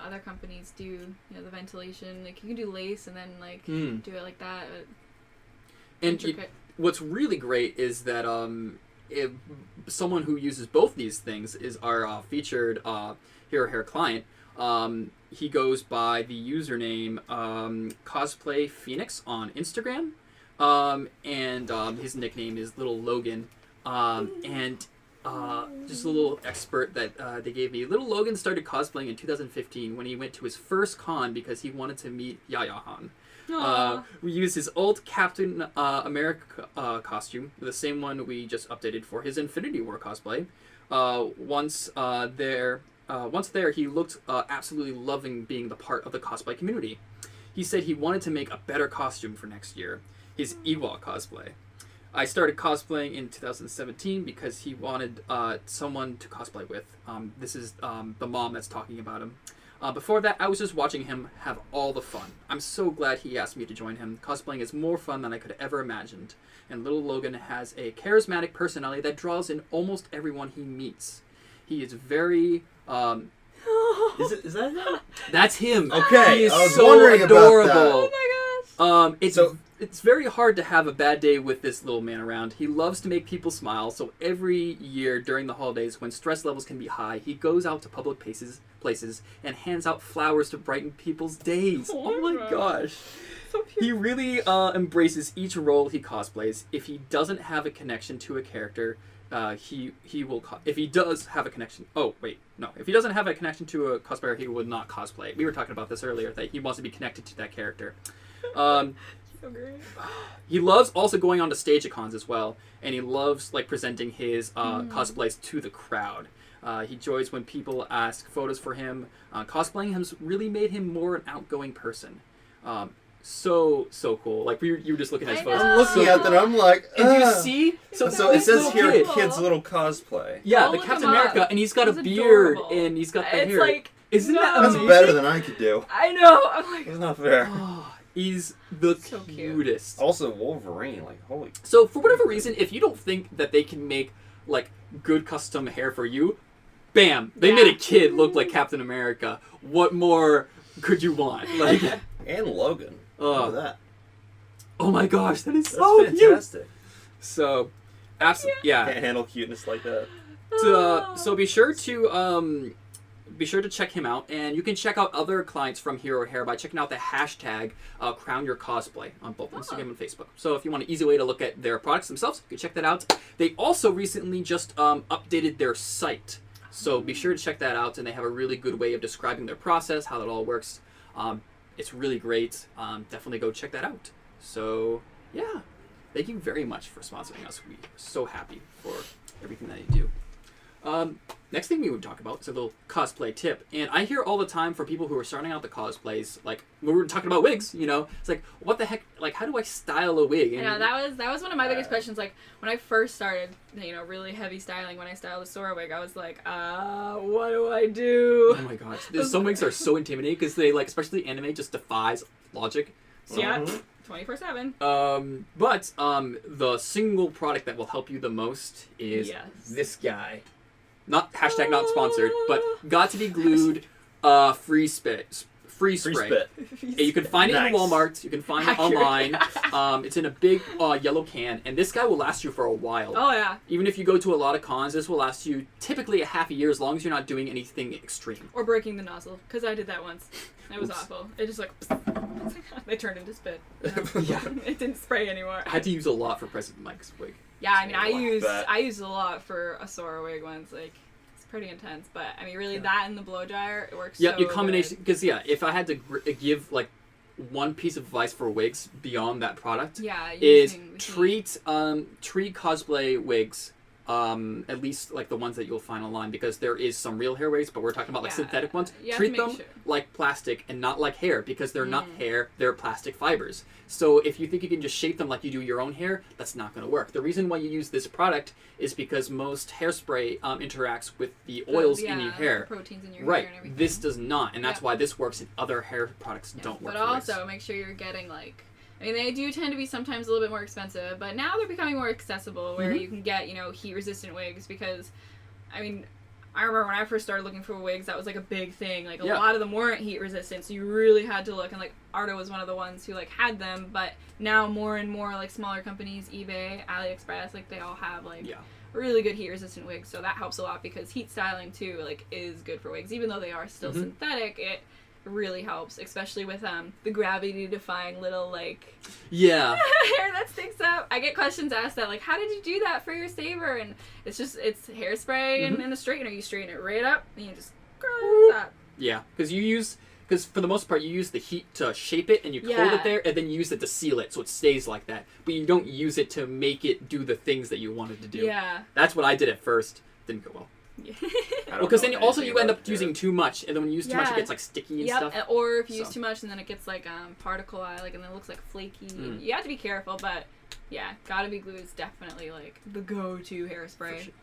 other companies do the ventilation. Like you can do lace and then like do it like that. And what's really great is that if someone who uses both these things is our featured Hero Hair client. He goes by the username Cosplay Phoenix on Instagram, and his nickname is Little Logan. And just a little expert that they gave me. Little Logan started cosplaying in 2015 when he went to his first con because he wanted to meet Yaya Han. We used his old Captain America costume, the same one we just updated for his Infinity War cosplay. Once there, he looked absolutely loving being the part of the cosplay community. He said he wanted to make a better costume for next year, his Ewok cosplay. I started cosplaying in 2017 because he wanted someone to cosplay with. This is the mom that's talking about him. Before that, I was just watching him have all the fun. I'm so glad he asked me to join him. Cosplaying is more fun than I could ever imagined. And little Logan has a charismatic personality that draws in almost everyone he meets. He is very... Is that him? That's him. Okay, He is I was so wondering about adorable. Oh my gosh. It's very hard to have a bad day with this little man around. He loves to make people smile, so every year during the holidays when stress levels can be high, he goes out to public places and hands out flowers to brighten people's days. Oh my gosh. So cute. He really embraces each role he cosplays. If he doesn't have a connection to a character, he will if he does have a connection. Oh wait, no. If he doesn't have a connection to a cosplayer, he would not cosplay. We were talking about this earlier, that he wants to be connected to that character. So great. He loves also going on to stage at cons as well, and he loves like presenting his cosplays to the crowd. He enjoys when people ask photos for him. Cosplaying has really made him more an outgoing person. So cool. Like you were just looking at his photos. I'm looking at that. I'm like, And do you see? So this it says little here, kid- kid's little cosplay. Yeah, I'll the look Captain him up. America, and he's got He's a beard, adorable. and he's got the It's hair. like, Isn't that no. That's amazing? better than I could do. I know. I'm like, That's not fair. Oh, he's the So cute. cutest. Also, Wolverine, like, holy. So for whatever reason, if you don't think that they can make like good custom hair for you, bam, they made a kid look like Captain America. What more could you want? Like, And Logan. Look at that. oh my gosh, that is That's so cute. fantastic. So, absolutely, yeah. Can't handle cuteness like that. So be sure to check him out, and you can check out other clients from Hero Hair by checking out the hashtag #CrownYourCosplay on both Instagram and Facebook. So if you want an easy way to look at their products themselves, you can check that out. They also recently just updated their site, so be sure to check that out, and they have a really good way of describing their process, how it all works. It's really great. Definitely go check that out. So yeah, thank you very much for sponsoring us. We're so happy for everything that you do. Next thing we would talk about is a little cosplay tip. And I hear all the time from people who are starting out the cosplays, like, when we were talking about wigs, you know, it's like, what the heck, like, how do I style a wig? And, yeah, that was one of my biggest questions. Like, when I first started, you know, really heavy styling, when I styled a Sora wig, I was like, what do I do? oh my gosh, some wigs are so intimidating because they, like, especially anime, just defies logic. So, Yeah, 24/7. But the single product that will help you the most is Yes. this guy. Not hashtag not sponsored, but got to be glued free spray. Free spit. You can find it in Nice. Walmart. You can find it Accurate. online. It's in a big yellow can, and this guy will last you for a while. Oh yeah. Even if you go to a lot of cons, this will last you typically a half a year as long as you're not doing anything extreme. Or breaking the nozzle, because I did that once. It was Oops. awful. It just like they turned into spit. Yeah. It didn't spray anymore. I had to use a lot for President Mike's wig. Yeah, I mean, I Like used a lot for a Sora wig once. Like, it's pretty intense. But I mean, really, Yeah. that and the blow dryer, it works. Yeah, so your combination. good. Because if I had to give like one piece of advice for wigs beyond that product, Yeah, is using the heat. treat cosplay wigs. At least like the ones that you'll find online, because there is some real hair wigs, but we're talking about like Yeah, synthetic ones. you have Treat to make them sure. like plastic and not like hair, because they're not hair, they're plastic fibers. So if you think you can just shape them like you do your own hair, that's not going to work. The reason why you use this product is because most hairspray interacts with the oils in your hair. The proteins in your Right. hair and everything. This does not, and that's Yeah. why this works and other hair products Yeah, don't work. But for also wigs. make sure you're getting like. I mean, they do tend to be sometimes a little bit more expensive, but now they're becoming more accessible, where Mhm. you can get, you know, heat-resistant wigs. Because, I mean, I remember when I first started looking for wigs, that was like a big thing. Like, a Yeah. lot of them weren't heat-resistant, so you really had to look. And like, Arto was one of the ones who like had them, but now more and more like smaller companies, eBay, AliExpress, like they all have like Yeah. really good heat-resistant wigs. So that helps a lot, because heat styling too like is good for wigs, even though they are still Mhm. synthetic. It really helps, especially with the gravity defying little like Yeah. hair that sticks up. I get questions asked that like, how did you do that for your saver? And it's hairspray and a straightener. You straighten it right up and you just curl it up. Yeah, because for the most part you use the heat to shape it and you hold Yeah. it there, and then you use it to seal it so it stays like that. But you don't use it to make it do the things that you wanted to do. Yeah. That's what I did at first. Didn't go well. Well, because then also you end up using too much, and then when you use too much, it gets like sticky and stuff. Or if you use too much, and then it gets like particle eye, like, and then it looks like flaky. You have to be careful, but yeah, Gotta Be Glue is definitely like the go-to hairspray. Sure.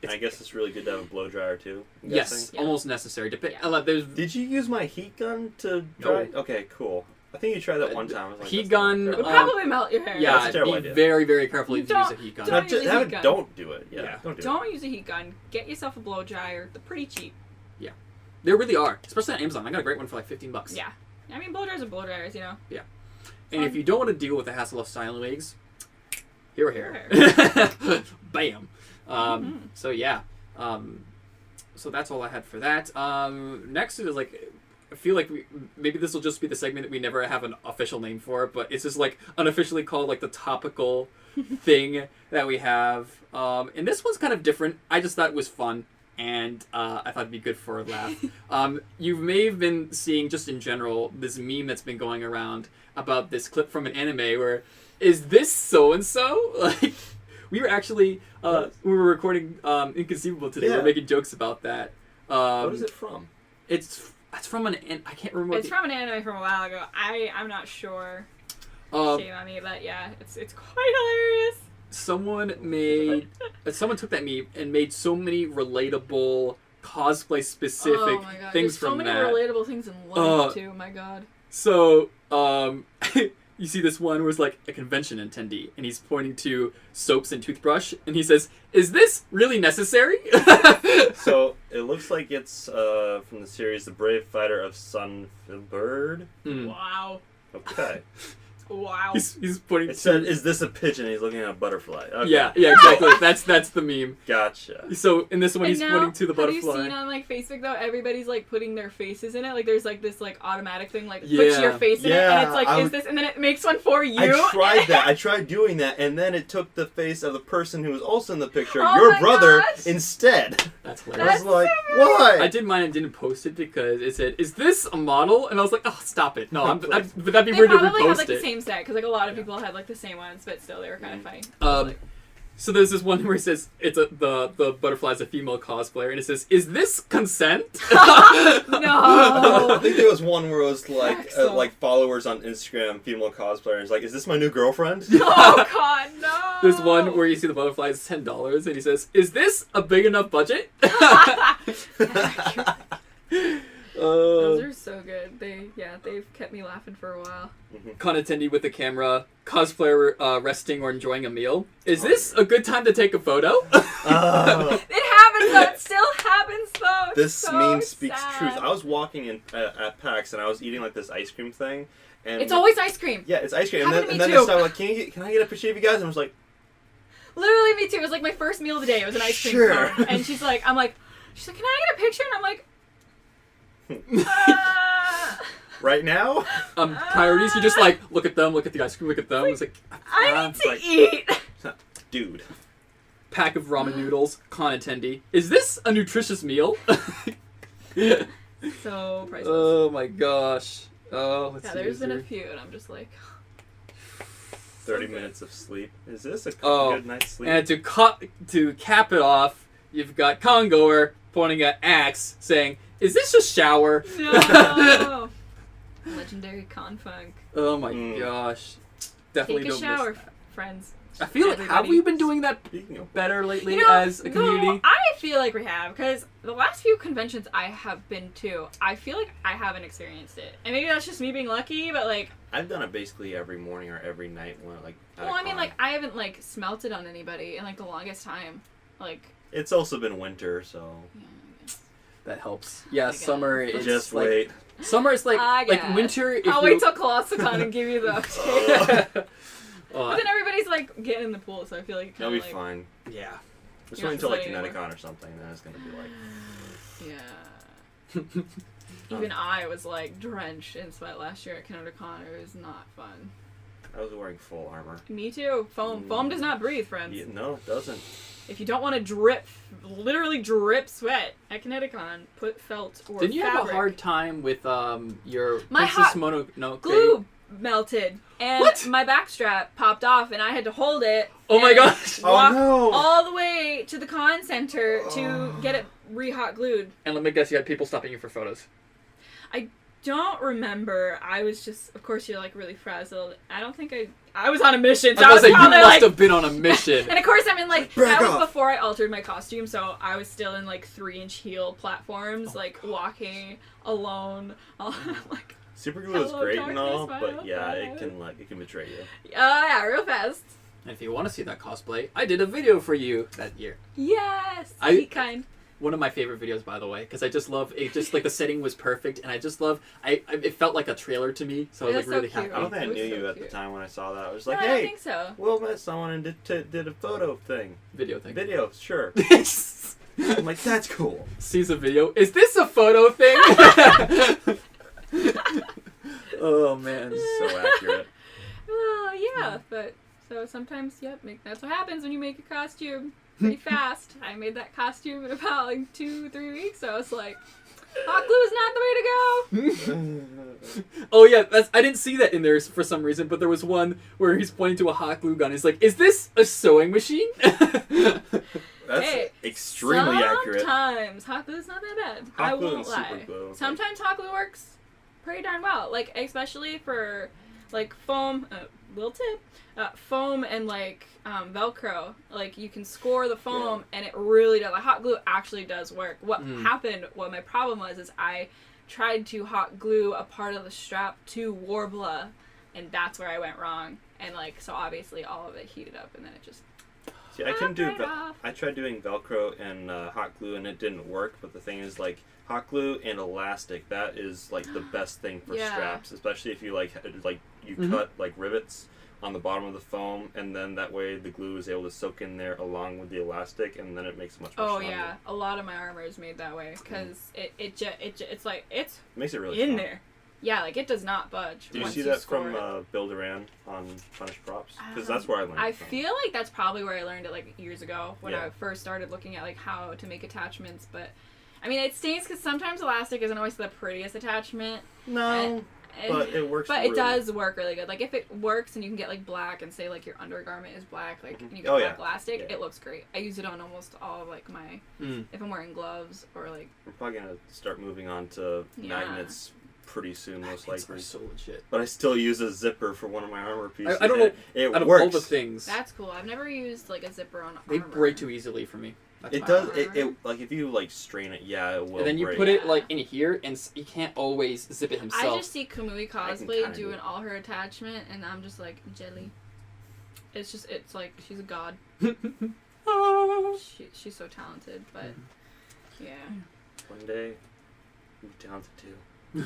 I guess it's really good to have a blow dryer too. Yes, almost necessary. Did you use my heat gun to dry? No. Okay, cool. I think you tried that one time. I was like, heat gun would probably melt your hair. Yeah, that's a terrible idea. Very, very careful if you use a heat gun. Don't use a heat gun. Don't do it. Yeah, don't use a heat gun. Get yourself a blow dryer. They're pretty cheap. Yeah, they really are, especially on Amazon. I got a great one for like $15. Yeah, I mean blow dryers are blow dryers, you know. Yeah, and if you don't want to deal with the hassle of styling wigs, here. Bam. So yeah. So that's all I had for that. Next is like, I feel like maybe this will just be the segment that we never have an official name for, but it's just like unofficially called like the topical thing that we have. And this one's kind of different. I just thought it was fun, and I thought it'd be good for a laugh. You may have been seeing just in general this meme that's been going around about this clip from an anime where, is this so and so? Like, we were actually we were recording Inconceivable today. We were making jokes about that. What is it from? It's from an I can't remember. It's from an anime from a while ago. I'm not sure. Shame on me, but yeah, it's quite hilarious. Someone took that meme and made so many relatable cosplay specific things from that. There's so many relatable things in life too. My God. So you see this one where it's like a convention attendee, and he's pointing to soaps and toothbrush, and he says, "Is this really necessary?" So it looks like it's from the series The Brave Fighter of Sunbird. Wow. Okay. Wow. He's pointing. It said, "Is this a pigeon?" He's looking at a butterfly. Okay. Yeah, exactly. That's the meme. Gotcha. So in this one, he's pointing to the butterfly. Have you seen on like Facebook though? Everybody's like putting their faces in it. Like there's like this like automatic thing like puts your face in it, and it's like, is this? And then it makes one for you. I tried that. I tried doing that, and then it took the face of the person who was also in the picture, your brother, instead. That's hilarious. I was like, why? I did mine and didn't post it because it said, "Is this a model?" And I was like, "Oh, stop it! No, but that'd be weird to repost it." They probably have like the same set because like a lot of people had like the same ones, but still they were kind of funny. So there's this one where it says the butterfly's a female cosplayer, and it says, "Is this consent?" No. I think there was one where it was like followers on Instagram, female cosplayers, like, "Is this my new girlfriend?" Oh God, no. There's one where you see the butterfly is $10, and he says, "Is this a big enough budget?" Those are so good. They've kept me laughing for a while. Con attendee with the camera, cosplayer resting or enjoying a meal. Is this a good time to take a photo? It happens though. It still happens though. This meme speaks truth. I was walking in at PAX and I was eating like this ice cream thing. And it's always ice cream. Yeah, it's ice cream. And then they started like, can I get a picture of you guys? And I was like, literally me too. It was like my first meal of the day. It was an ice cream cone. And she's like, can I get a picture? And I'm like, right now? Priorities, you just like, look at them, look at the ice cream, look at them. It's like, I need to eat. Dude. Pack of ramen noodles, con attendee. Is this a nutritious meal? So priceless. Oh my gosh. Oh, let's see. There's been a few, and I'm just like... 30 minutes of sleep. Is this a good night's sleep? And to cap it off, you've got Congoer pointing at Axe, saying, "Is this a shower?" No. Legendary Confunk. Oh my gosh. Definitely Take a don't shower, miss that. friends. I feel like, have we been doing that better lately as a community? No, I feel like we have, because the last few conventions I have been to, I feel like I haven't experienced it. And maybe that's just me being lucky, but like... I've done it basically every morning or every night when like... Well, I mean, like, I haven't, like, smelt it on anybody in, like, the longest time. Like... It's also been winter, so... Yeah, I guess. That helps. Yeah, summer is just like... wait. Summer is like winter... I'll wait till Colossicon and give you the update. But then everybody's like getting in the pool, so I feel like it that'll be fine. Yeah. Just wait until like Kineticon or something, then it's gonna be like. Yeah. Even I was like drenched in sweat last year at Kineticon. It was not fun. I was wearing full armor. Me too. Foam. Foam does not breathe, friends. Yeah, no, it doesn't. If you don't want to literally drip sweat at Kineticon, put felt or Didn't you fabric. have a hard time with your My Princess Mononoke? Glue melted and my backstrap popped off and I had to hold it. Oh my gosh! Walk all the way to the con center to get it re-hot glued. And let me guess, you had people stopping you for photos. Don't remember. I was just, of course, you're like really frazzled. I don't think I was on a mission. So I was like, you probably, must have been on a mission. And of course, I'm in like Back that off. was before I altered my costume, so I was still in like 3-inch heel platforms, like walking alone. Like, Super glue is Hello, great and all, darkness, but yeah, my it can betray you. yeah, real fast. And if you want to see that cosplay, I did a video for you that year. Yes, Geek Kind. One of my favorite videos, by the way, because I just love it. Just like the setting was perfect, and I just love. It felt like a trailer to me, so I was like That's so really cute. happy. I don't think I It was knew so you at the cute. time when I saw that. I was No, like, I don't hey, think so. Will met someone and did a photo thing. Video thing. Video, sure. I'm like, that's cool. Sees a video. Is this a photo thing? Oh man. So accurate. Yeah, but so sometimes, yep, that's what happens when you make a costume pretty fast. I made that costume in about like 2-3 weeks, so I was like, hot glue is not the way to go. Oh yeah, I didn't see that in there for some reason, but there was one where he's pointing to a hot glue gun. He's like, "Is this a sewing machine?" That's Hey, extremely accurate. Sometimes hot glue is not that bad. Hot I glue won't and super lie. glue. Sometimes hot glue works pretty darn well. Like especially for like foam. Little tip. Foam and like Velcro. Like you can score the foam and it really does. Like hot glue actually does work. What happened? What my problem was is I tried to hot glue a part of the strap to Warbler, and that's where I went wrong. And like so obviously all of it heated up and then it just. See, I can do. right off. I tried doing Velcro and hot glue, and it didn't work. But the thing is, like hot glue and elastic, that is like the best thing for Yeah. straps, especially if you you cut like rivets on the bottom of the foam, and then that way the glue is able to soak in there along with the elastic, and then it makes it much more. Oh stronger. yeah, a lot of my armor is made that way because it's like it's It makes it really in strong. there. Yeah, like it does not budge. Do you once see that score from it. Bill Duran on Punished Props? Because that's where I learned I it from. feel like that's probably where I learned it like years ago when Yeah. I first started looking at like how to make attachments. But I mean, it stinks because sometimes elastic isn't always the prettiest attachment. No, but it works. But really. it does work really good. Like if it works and you can get like black and say like your undergarment is black, like and you get Oh, black yeah. elastic, Yeah. it looks great. I use it on almost all of like my if I'm wearing gloves or like We're probably gonna start moving on to Yeah. magnets pretty soon, most Magnets likely. are so legit. But I still use a zipper for one of my armor pieces. I don't know. and It Out of works. all the things, that's cool. I've never used like a zipper on they armor. break too easily for me. That's It my does. problem. It like if you like strain it, yeah, it will. And then you break. put it Yeah. like in here, and he can't always zip it I himself. just see Kamui kinda Cosplay do doing it. all her attachment, and I'm just like jelly. It's like she's a god. She's so talented, but yeah. One day, you're talented too.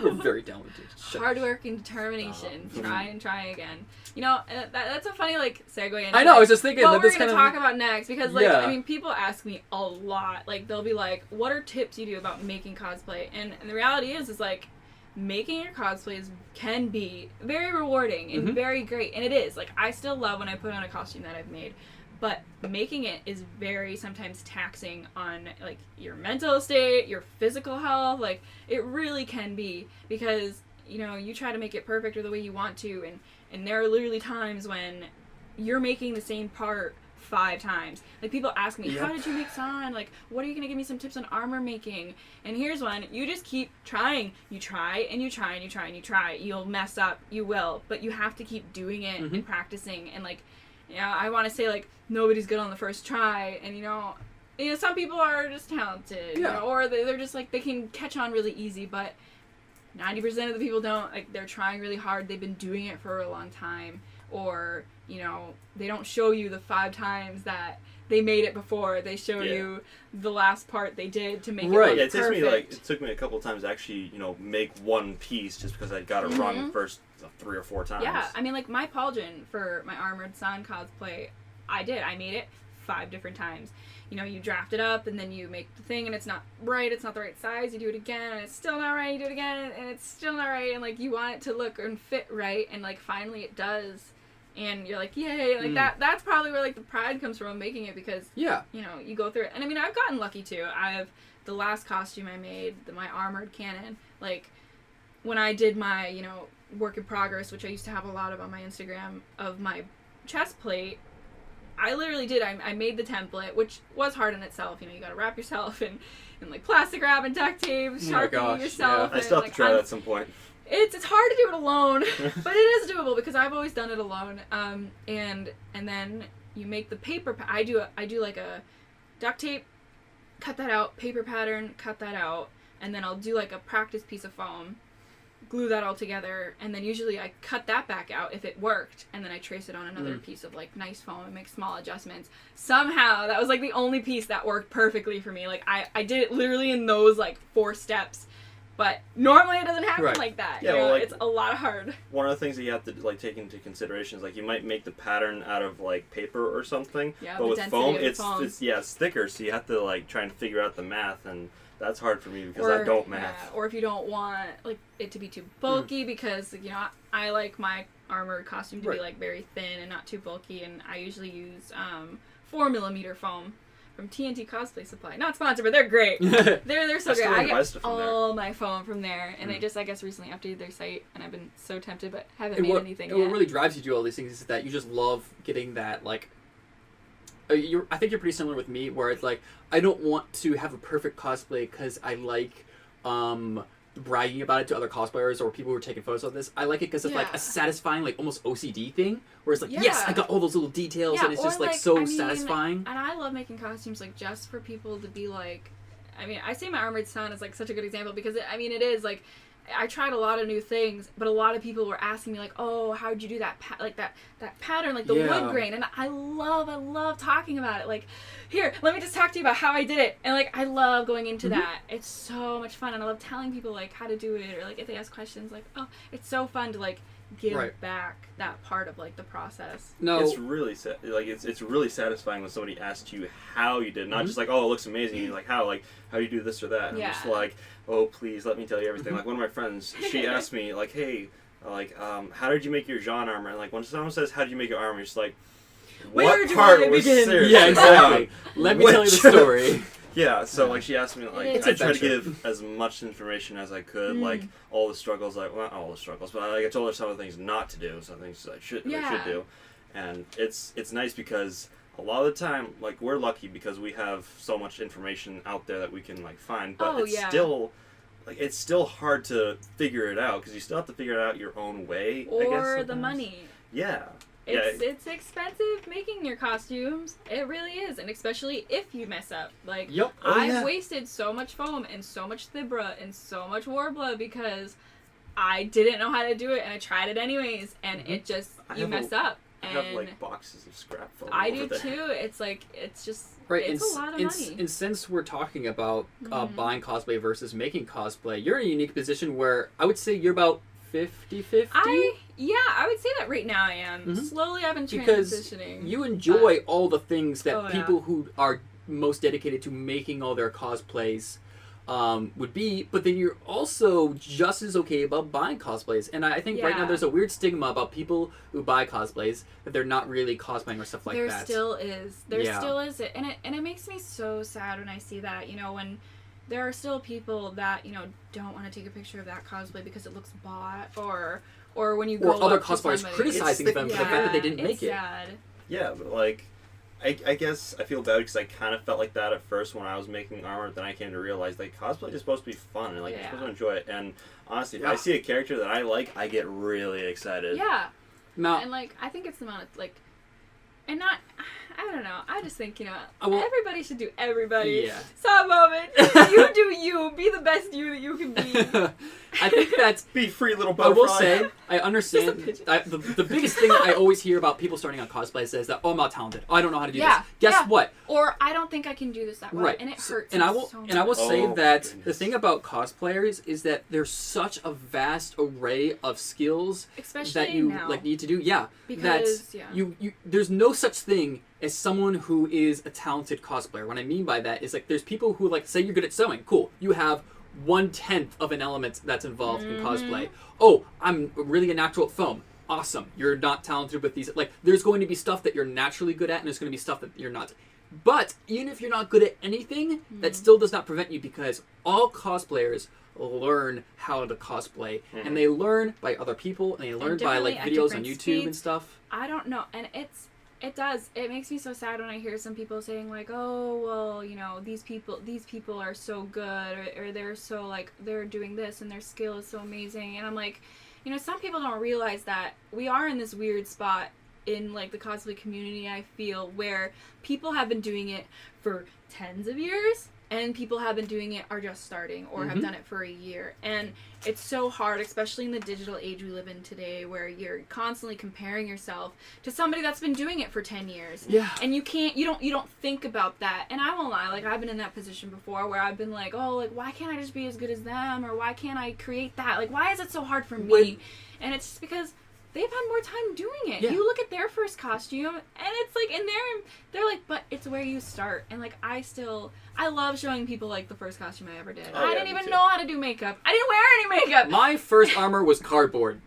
You're very talented. Shut Hard work and determination. Try and try again. You know, that's a funny like segue. Into, I know. I like, was just thinking what that we're this gonna kind of talk about next because like Yeah. I mean people ask me a lot. Like they'll be like, "What are tips you do about making cosplay?" And the reality is like making your cosplays can be very rewarding and Mhm. very great, and it is. Like I still love when I put on a costume that I've made. But making it is very sometimes taxing on like your mental state, your physical health. Like it really can be because you know you try to make it perfect or the way you want to, and there are literally times when you're making the same part 5 times. Like people ask me, Yep. how did you make San? Like what are you gonna give me some tips on armor making? And here's one: you just keep trying. You try and you try and you try and you try. You'll mess up, you will, but you have to keep doing it and practicing and like. You know, I want to say, like, nobody's good on the first try, and, you know, some people are just talented, you Yeah. know, or they're just, like, they can catch on really easy, but 90% of the people don't, like, they're trying really hard, they've been doing it for a long time, or, you know, they don't show you the 5 times that they made it before, they show you the last part they did to make it Right. look Yeah, it perfect. took me a couple times to actually, make one piece just because I got it wrong the first 3 or 4 times. Yeah, I mean, like, my pauldron for my Armored San cosplay, I made it 5 different times. You know, you draft it up, and then you make the thing, and it's not right, it's not the right size, you do it again, and it's still not right, you do it again, and it's still not right, and, like, you want it to look and fit right, and, like, finally it does, and you're like, yay, like, that's probably where, like, the pride comes from making it, because, Yeah. you know, you go through it, and, I mean, I've gotten lucky, too. The last costume I made, my armored cannon, like, when I did my, you know, work in progress, which I used to have a lot of on my Instagram, of my chest plate, I literally did. I made the template, which was hard in itself. You know, you got to wrap yourself in like plastic wrap and duct tape, sharpening yourself. Yeah. I still have to try that at some point. It's hard to do it alone, but it is doable because I've always done it alone. And then you make the paper. I do like a duct tape, cut that out, paper pattern, cut that out, and then I'll do like a practice piece of foam, glue that all together, and then usually I cut that back out if it worked, and then I trace it on another piece of like nice foam and make small adjustments. Somehow that was like the only piece that worked perfectly for me. Like I did it literally in those like 4 steps. But normally it doesn't happen like that. Yeah, you know? well, like, it's a lot hard. One of the things that you have to like take into consideration is like you might make the pattern out of like paper or something, Yeah, but the with density foam, of the it's it's thicker, so you have to like try and figure out the math, and that's hard for me because I don't math. Yeah, or if you don't want like it to be too bulky, because you know I like my armored costume to be like very thin and not too bulky, and I usually use 4mm foam from TNT Cosplay Supply. Not sponsored, but they're great. They're so great. I get all my foam from there, and they just, I guess, recently updated their site, and I've been so tempted, but haven't made anything yet. What really drives you to do all these things is that you just love getting that, like, I think you're pretty similar with me, where it's like, I don't want to have a perfect cosplay because I like, bragging about it to other cosplayers or people who are taking photos of this. I like it because it's like a satisfying, like almost OCD thing, where it's like, yes, I got all those little details, and it's just like so satisfying. And I love making costumes like just for people to be like, I mean, I say my armored son is like such a good example because it is like, I tried a lot of new things, but a lot of people were asking me like, oh, how'd you do that that pattern, like the wood grain, and I love talking about it. Like, here, let me just talk to you about how I did it, and like I love going into that. It's so much fun, and I love telling people like how to do it, or like if they ask questions, like, oh, it's so fun to like give back that part of like the process. No, it's really it's really satisfying when somebody asks you how you did, not just like, oh, it looks amazing. You're like, how do you do this or that? And I'm just like, oh, please let me tell you everything. Like one of my friends, she asked me like, hey, like, how did you make your Jean armor? And like when someone says, how did you make your armor? You're just like, what part was serious? Yeah, exactly. Let me tell you the story. Yeah, so like she asked me, like I tried to give as much information as I could, like all the struggles, like well, not all the struggles, but like I told her some of the things not to do, some things I should do, and it's nice because a lot of the time, like we're lucky because we have so much information out there that we can like find, but it's still hard to figure it out because you still have to figure it out your own way. Or I guess, sometimes. The money. Yeah. It's expensive making your costumes. It really is, and especially if you mess up. Like, I've wasted so much foam and so much Thibra and so much Warbler because I didn't know how to do it, and I tried it anyways, and it just you mess up. I have like boxes of scrap foam. I do too. It's like it's just it's a lot of money. And since we're talking about buying cosplay versus making cosplay, you're in a unique position where I would say you're about 50-50? I would say that right now I am. Slowly I've been transitioning. Because you enjoy all the things that people who are most dedicated to making all their cosplays would be, but then you're also just as okay about buying cosplays. And I think right now there's a weird stigma about people who buy cosplays that they're not really cosplaying or stuff like that. There still is. There still is it. And it makes me so sad when I see that, you know, when there are still people that, you know, don't want to take a picture of that cosplay because it looks bought, or when you go or other cosplayers criticizing them for the fact that they didn't make it. Sad. Yeah, but like, I guess I feel bad because I kind of felt like that at first when I was making armor. Then I came to realize like cosplay is supposed to be fun and like you're supposed to enjoy it. And honestly, if I see a character that I like, I get really excited. Yeah. No. And like I think it's the amount of like, and not. I don't know. I just think, you know, everybody should do everybody. Yeah. Stop moment. You do you. Be the best you that you can be. I think that's... Be free, little butterfly. I will say, I understand. The biggest thing I always hear about people starting on cosplay is that, oh, I'm not talented. Oh, I don't know how to do this. Guess what? Or I don't think I can do this that way. Right. And it hurts and I will say that goodness. The thing about cosplayers is that there's such a vast array of skills that you like need to do. Yeah. Because, you there's no such thing as someone who is a talented cosplayer. What I mean by that is like there's people who like say you're good at sewing. Cool. You have 1/10 of an element that's involved in cosplay. Oh, I'm really a natural at foam. Awesome. You're not talented with these. Like there's going to be stuff that you're naturally good at and there's going to be stuff that you're not. But even if you're not good at anything, that still does not prevent you because all cosplayers learn how to cosplay and they learn by other people and they learn by like videos on YouTube and stuff. I don't know. And it's It does. It makes me so sad when I hear some people saying like, oh, well, you know, these people are so good, or they're so like, they're doing this and their skill is so amazing. And I'm like, you know, some people don't realize that we are in this weird spot in like the cosplay community, I feel, where people have been doing it for tens of years and people have been doing it are just starting or have done it for a year. And it's so hard, especially in the digital age we live in today, where you're constantly comparing yourself to somebody that's been doing it for 10 years. Yeah. And you don't think about that. And I won't lie, like I've been in that position before where I've been like, oh, like why can't I just be as good as them, or why can't I create that? Like why is it so hard for me? And it's just because they've had more time doing it. Yeah. You look at their first costume, and it's like, and they're like, but it's where you start. And like, I love showing people like the first costume I ever did. Oh, I yeah, didn't me even too. know how to do makeup. I didn't wear any makeup. My first armor was cardboard.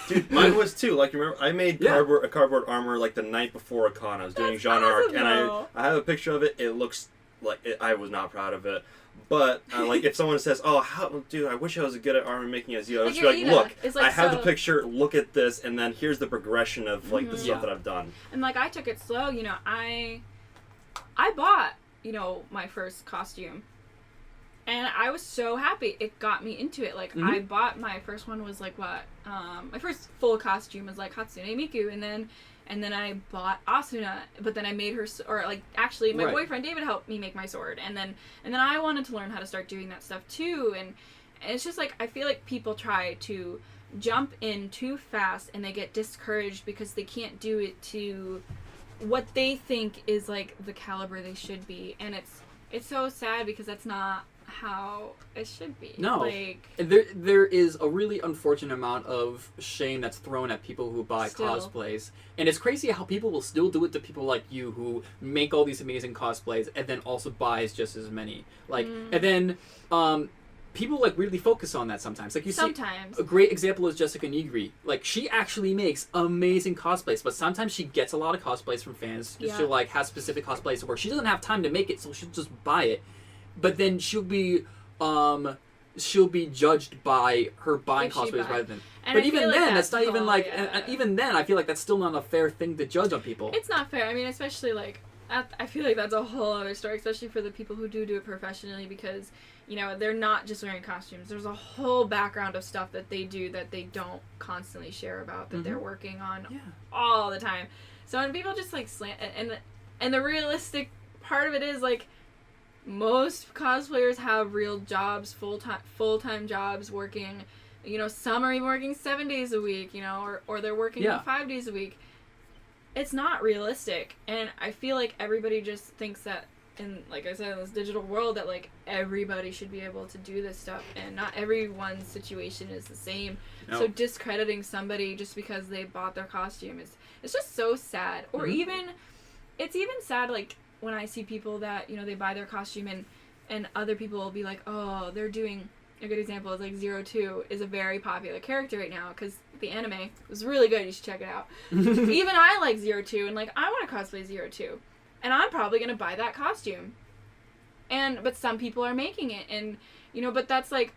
Dude, mine was too. Like, remember, I made Yeah. a cardboard armor like the night before a con. I was doing That's Jean Arc, awesome, and though. I have a picture of it. It looks like I was not proud of it. But like, if someone says, "Oh, dude, I wish I was as good at armor making as you," I Like was your like, Ida "Look, is, like, I have the so- picture. Look at this, and then here's the progression of like the Mhm. stuff Yeah. that I've done." And like, I took it slow. You know, I bought, you know, my first costume. And I was so happy. It got me into it. Like, I bought my first one was like what? My first full costume was like Hatsune Miku, and then I bought Asuna, but then I made her, or like actually my Right. boyfriend David helped me make my sword, and then I wanted to learn how to start doing that stuff too, and it's just like I feel like people try to jump in too fast and they get discouraged because they can't do it to what they think is like the caliber they should be, and it's so sad because that's not how it should be. No. Like, There is a really unfortunate amount of shame that's thrown at people who buy Still. cosplays. And it's crazy how people will still do it to people like you who make all these amazing cosplays and then also buys just as many. Like, and then people like really focus on that sometimes. Like you sometimes. see, a great example is Jessica Nigri. Like, she actually makes amazing cosplays, but sometimes she gets a lot of cosplays from fans. Yeah. She'll like have specific cosplays where she doesn't have time to make it, so she'll just buy it. But then she'll be judged by her buying If she cosplays buy. rather than. And But I even feel like then, that's not even like. yeah. And even then, I feel like that's still not a fair thing to judge on people. It's not fair. I mean, especially like, I feel like that's a whole other story, especially for the people who do it professionally, because, you know, they're not just wearing costumes. There's a whole background of stuff that they do that they don't constantly share about, that they're working on Yeah. all the time. So when people just like slant, and the realistic part of it is like, most cosplayers have real jobs, full-time jobs, working, you know, some are even working 7 days a week, you know, or they're working 5 days a week. It's not realistic, and I feel like everybody just thinks that, in, like I said, in this digital world, that like everybody should be able to do this stuff, and not everyone's situation is the same. No. So discrediting somebody just because they bought their costume it's just so sad. Or it's even sad, like, when I see people that, you know, they buy their costume and other people will be like, oh, they're doing, a good example is like 02 is a very popular character right now because the anime was really good. You should check it out. Even I like 02, and like, I want to cosplay 02, and I'm probably gonna buy that costume. But some people are making it, and, you know, but that's like,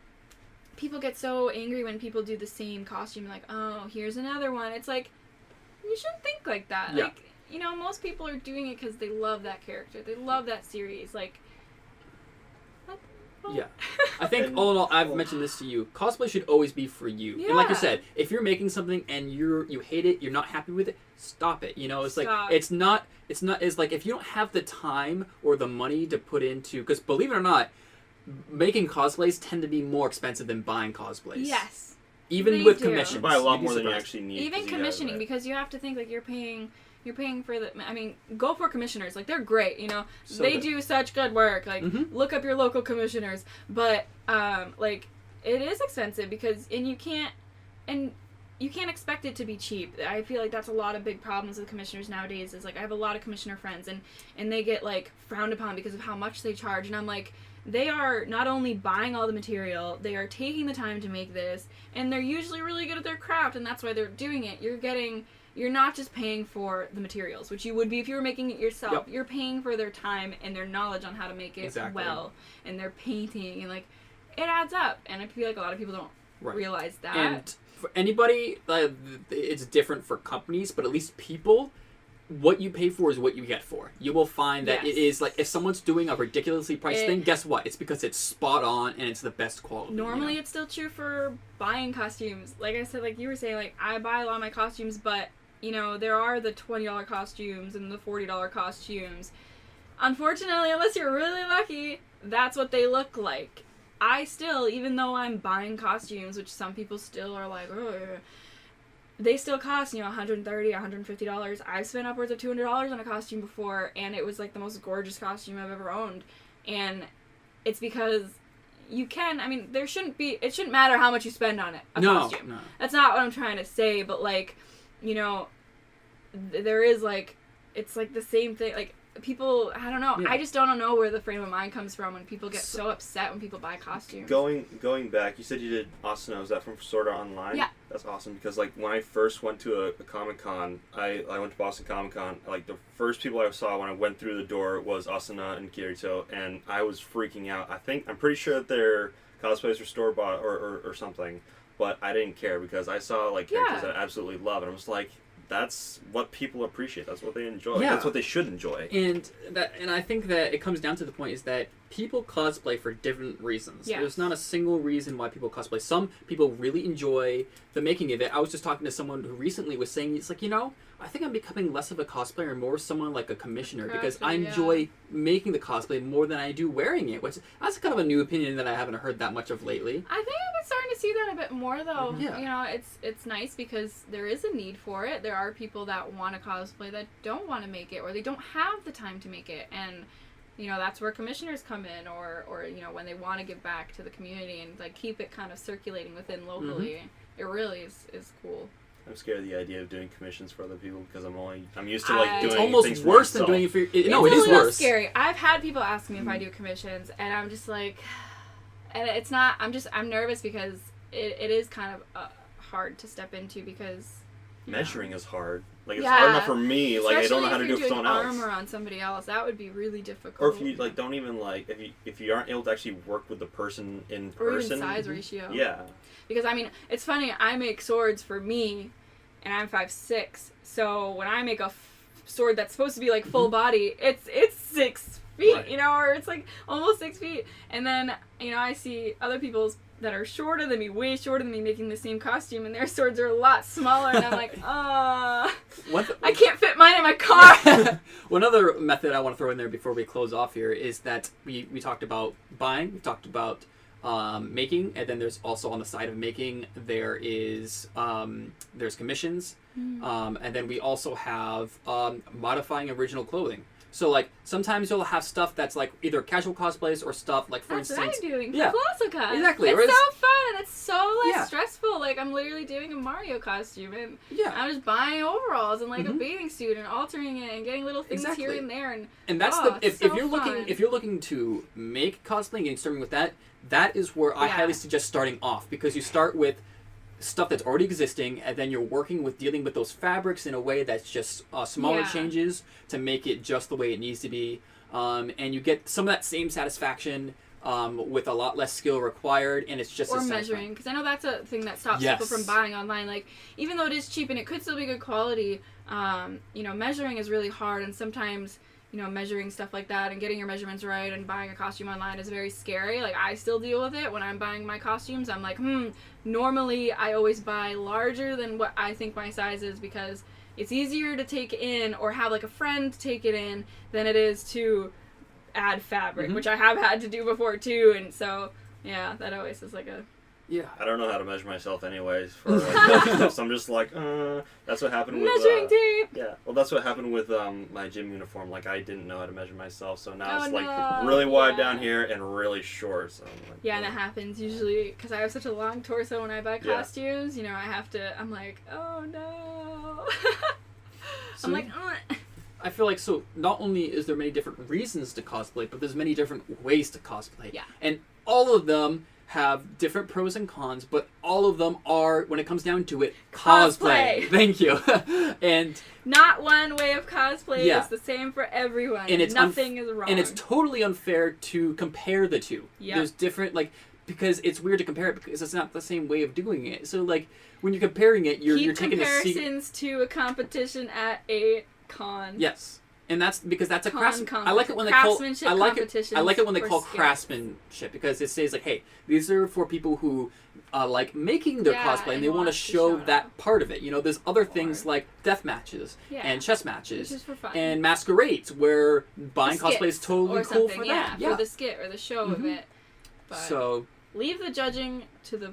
people get so angry when people do the same costume, like, oh, here's another one. It's like, you shouldn't think like that. Yeah. Like, you know, most people are doing it because they love that character. They love that series. Like, well, Yeah. I think all in all, I've mentioned this to you. Cosplay should always be for you. And like you Yeah. said, if you're making something and you hate it, you're not happy with it, stop it. You know, it's like Stop. it's like if you don't have the time or the money to put into, because believe it or not, making cosplays tend to be more expensive than buying cosplays. yes. Even They with do. commissions. You buy a lot You'd be more than you surprised. actually need. Even 'cause you commissioning, gotta- because you have to think, like, you're paying for the, I mean, go for commissioners. Like, they're great, you know. So they good. do such good work. Like, Mhm. look up your local commissioners. But, like, it is expensive because, and you can't expect it to be cheap. I feel like that's a lot of big problems with commissioners nowadays, is like, I have a lot of commissioner friends, and they get like frowned upon because of how much they charge, and I'm like, they are not only buying all the material, they are taking the time to make this, and they're usually really good at their craft, and that's why they're doing it. You're not just paying for the materials, which you would be if you were making it yourself. Yep. You're paying for their time and their knowledge on how to make it Exactly. well, and their painting, and like, it adds up, and I feel like a lot of people don't Right. realize that. And for anybody, it's different for companies, but at least people, what you pay for is what you get for. You will find that it is like if someone's doing a ridiculously priced thing, guess what? It's because it's spot on and it's the best quality. Normally, it's still true for buying costumes. Like I said, like you were saying, like I buy a lot of my costumes, but there are the $20 costumes and the $40 costumes. Unfortunately, unless you're really lucky, that's what they look like. I still, even though I'm buying costumes, which some people still are like, ugh, they still cost, $130, $150. I've spent upwards of $200 on a costume before, and it was like the most gorgeous costume I've ever owned. And it's because you can, it shouldn't matter how much you spend on costume. No. That's not what I'm trying to say, but like, there is like, it's like the same thing, like, people, I don't know. Yeah. I just don't know where the frame of mind comes from when people get so upset when people buy costumes. Going back, you said you did Asuna. Was that from Sword Art Online? Yeah. That's awesome because like when I first went to a Comic-Con, I went to Boston Comic-Con. Like the first people I saw when I went through the door was Asuna and Kirito, and I was freaking out. I'm pretty sure that their cosplays were store bought or something, but I didn't care because I saw like characters that I absolutely love, and I was like, that's what people appreciate. That's what they enjoy. Yeah. That's what they should enjoy. And I think that it comes down to the point is that people cosplay for different reasons. Yes. There's not a single reason why people cosplay. Some people really enjoy the making of it. I was just talking to someone who recently was saying, it's like, I think I'm becoming less of a cosplayer and more someone like a commissioner because I enjoy making the cosplay more than I do wearing it, which that's kind of a new opinion that I haven't heard that much of lately. I think I've been starting to see that a bit more though. Mm-hmm. Yeah. It's nice because there is a need for it. There are people that want to cosplay that don't want to make it or they don't have the time to make it, and that's where commissioners come in or when they want to give back to the community and like keep it kind of circulating within locally. Mm-hmm. It really is cool. I'm scared of the idea of doing commissions for other people because I'm used to like doing it's almost things worse for than doing it for it is a little worse. Scary. I've had people ask me if I do commissions, and I'm just like, and it's not. I'm nervous because it is kind of hard to step into because measuring is hard. Like it's hard enough for me. Like especially I don't know how to do it for someone else. Armor on somebody else, that would be really difficult. Or if you like don't even like if you aren't able to actually work with the person in person. Or even size ratio. Yeah. Because it's funny. I make swords for me, and I'm 5'6". So when I make a sword that's supposed to be like full body, it's 6 feet, right. Or it's like almost 6 feet. And then I see other people's that are shorter than me, way shorter than me, making the same costume, and their swords are a lot smaller, and I'm like, I can't fit mine in my car. One other method I want to throw in there before we close off here is that we talked about buying, we talked about making, and then there's also on the side of making there's commissions, and then we also have modifying original clothing. So, like, sometimes you'll have stuff that's, like, either casual cosplays or stuff, like, for instance... That's what I'm doing. Yeah. Coscast. Exactly. It's so fun, and it's so less stressful. Like, I'm literally doing a Mario costume, and I'm just buying overalls and, like, a bathing suit and altering it and getting little things here and there. And that's if you're looking to make cosplay and getting started with that is where I highly suggest starting off, because you start with stuff that's already existing, and then you're working with dealing with those fabrics in a way that's just smaller changes to make it just the way it needs to be, and you get some of that same satisfaction with a lot less skill required, and it's just or measuring, because I know that's a thing that stops people from buying online. Like, even though it is cheap and it could still be good quality, measuring is really hard, and sometimes measuring stuff like that and getting your measurements right and buying a costume online is very scary. Like, I still deal with it when I'm buying my costumes. I'm like, normally I always buy larger than what I think my size is, because it's easier to take in or have like a friend take it in than it is to add fabric, which I have had to do before too. And so, that always is like a... Yeah. I don't know how to measure myself anyways for like, stuff, so I'm just like, that's what happened with... Measuring tape! Yeah, well that's what happened with my gym uniform. Like, I didn't know how to measure myself, so now it's like really wide down here and really short. So I'm like, and that happens usually because I have such a long torso when I buy costumes. I'm like, oh no. So I'm like, I feel like, so not only is there many different reasons to cosplay, but there's many different ways to cosplay. Yeah. And all of them have different pros and cons, but all of them are, when it comes down to it, cosplay. Thank you. And not one way of cosplay is the same for everyone. And it's nothing is wrong. And it's totally unfair to compare the two. Yeah. There's different, because it's weird to compare it because it's not the same way of doing it. So, when you're comparing it, you're taking comparisons to a competition at a con. Yes. And that's because that's a Con I like it when they call craftsmanship I like it when they competitions call for skits. craftsmanship, because it says like, hey, these are for people who like making their Yeah, cosplay, and and they want to wants to show show it that off. part of it. You know, there's other things Or- like death matches Yeah. and chess matches Which is for fun. and masquerades, where buying The cosplay is skits totally or cool something, for yeah, that. for the skit or the show of Mhm. it. But So leave the judging to the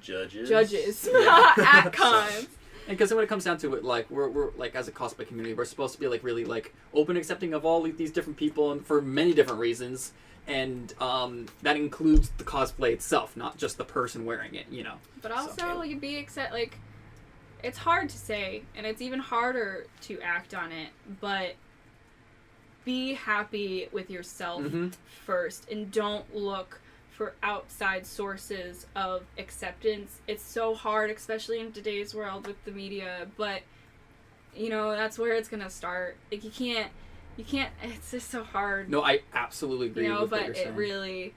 Judges. judges Yeah. at cons. And because when it comes down to it, like we're like, as a cosplay community, we're supposed to be like really like open, accepting of all these different people, and for many different reasons, and that includes the cosplay itself, not just the person wearing it. You know. But also, So- you be like, it's hard to say, and it's even harder to act on it. But be happy with yourself Mhm. first, and don't look for outside sources of acceptance. It's so hard, especially in today's world with the media, but you know, that's where it's gonna start. Like, you can't, it's just so hard. No, I absolutely agree You know, with what but you're it saying. really,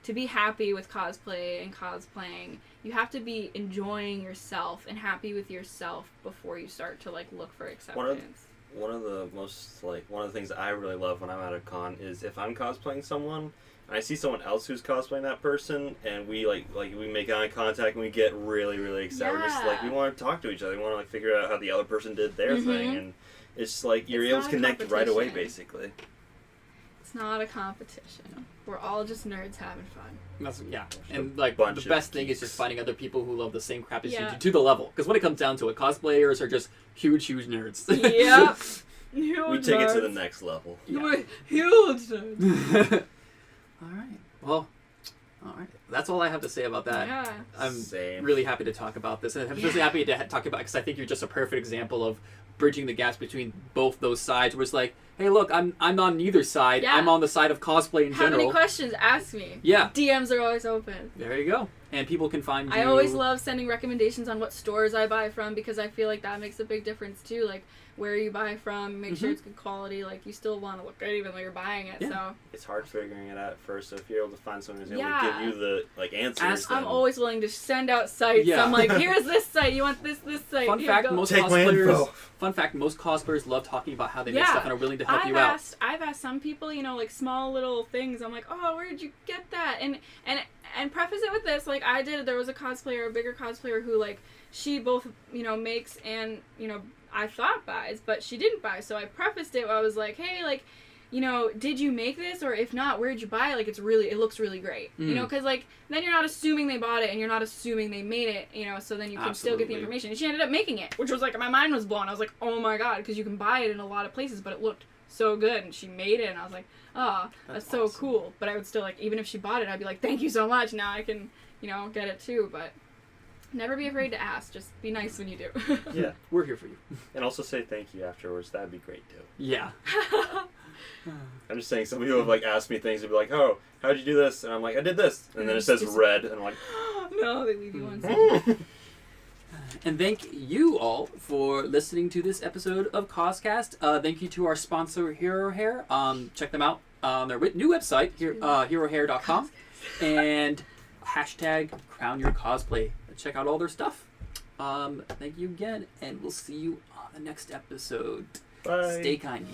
to be happy with cosplay and cosplaying, you have to be enjoying yourself and happy with yourself before you start to like look for acceptance. One of the things I really love when I'm at a con is if I'm cosplaying someone and I see someone else who's cosplaying that person, and we we make eye contact and we get really, really excited. We're just like, we Yeah. want to talk to each other. We want to like figure out how the other person did their Mhm. thing, and it's like you're It's able not to a connect right away, competition. basically. It's not a competition. We're all just nerds having fun. That's, yeah, Just and a like bunch the of best thing is geeks. just finding other people who love the same crap as you Yeah. do, to the level. Because when it comes down to it, cosplayers are just huge nerds. Yep. We take it to the next level. Yeah. We're huge nerds. All right. Well, all right. That's all I have to say about that. Yeah. I'm Same. really happy to talk about this, and I'm really happy to talk about, because I think you're just a perfect example of bridging the gaps between both those sides. Where it's like, hey, look, I'm on neither side. Yeah. I'm on the side of cosplay in Have general. any questions? Ask me. Yeah. DMs are always open. There you go. And people can find you. I always love sending recommendations on what stores I buy from, because I feel like that makes a big difference too. Like, where you buy from, make sure Mhm. it's good quality. Like, you still want to look good even though you're buying it. Yeah. So It's hard figuring it out at first, so if you're able to find someone who's able Yeah. to give you the answers, Ask- then I'm always willing to send out sites. Yeah. I'm like, here's this site. You want this site. Fun Here, fact: go. most Take my cosplayers. info. Fun fact: most cosplayers love talking about how they make Yeah. stuff and are willing to help you out. I've asked some people, you know, like small little things. I'm like, oh, where did you get that? And preface it with this, like I did. There was a cosplayer, a bigger cosplayer, who like she both, you know, makes and, you know, I thought buys, but she didn't buy. So I prefaced it. I was like, hey, like, you know, did you make this, or if not, where'd you buy it? Like, it looks really great, you know, because like then you're not assuming they bought it and you're not assuming they made it, you know. So then you can still get the Absolutely. information. And she ended up making it, which was like, my mind was blown. I was like, oh my god, because you can buy it in a lot of places, but it looked so good, and she made it, and I was like, oh, that's so awesome. cool. But I would still, like, even if she bought it, I'd be like, thank you so much. Now I can, you know, get it too. But never be afraid to ask. Just be nice when you do. yeah, We're here for you. and also say thank you afterwards. That'd be great too. Yeah. I'm just saying, some people have like asked me things and be like, "Oh, how'd you do this?" And I'm like, "I did this," and then it says Just- red, and I'm like, No, they leave you on. And thank you all for listening to this episode of Coscast. Thank you to our sponsor, Hero Hair. Check them out on their new website, herohair.com. And hashtag Crown Your Cosplay. Check out all their stuff. Thank you again, and we'll see you on the next episode. Bye. Stay kind.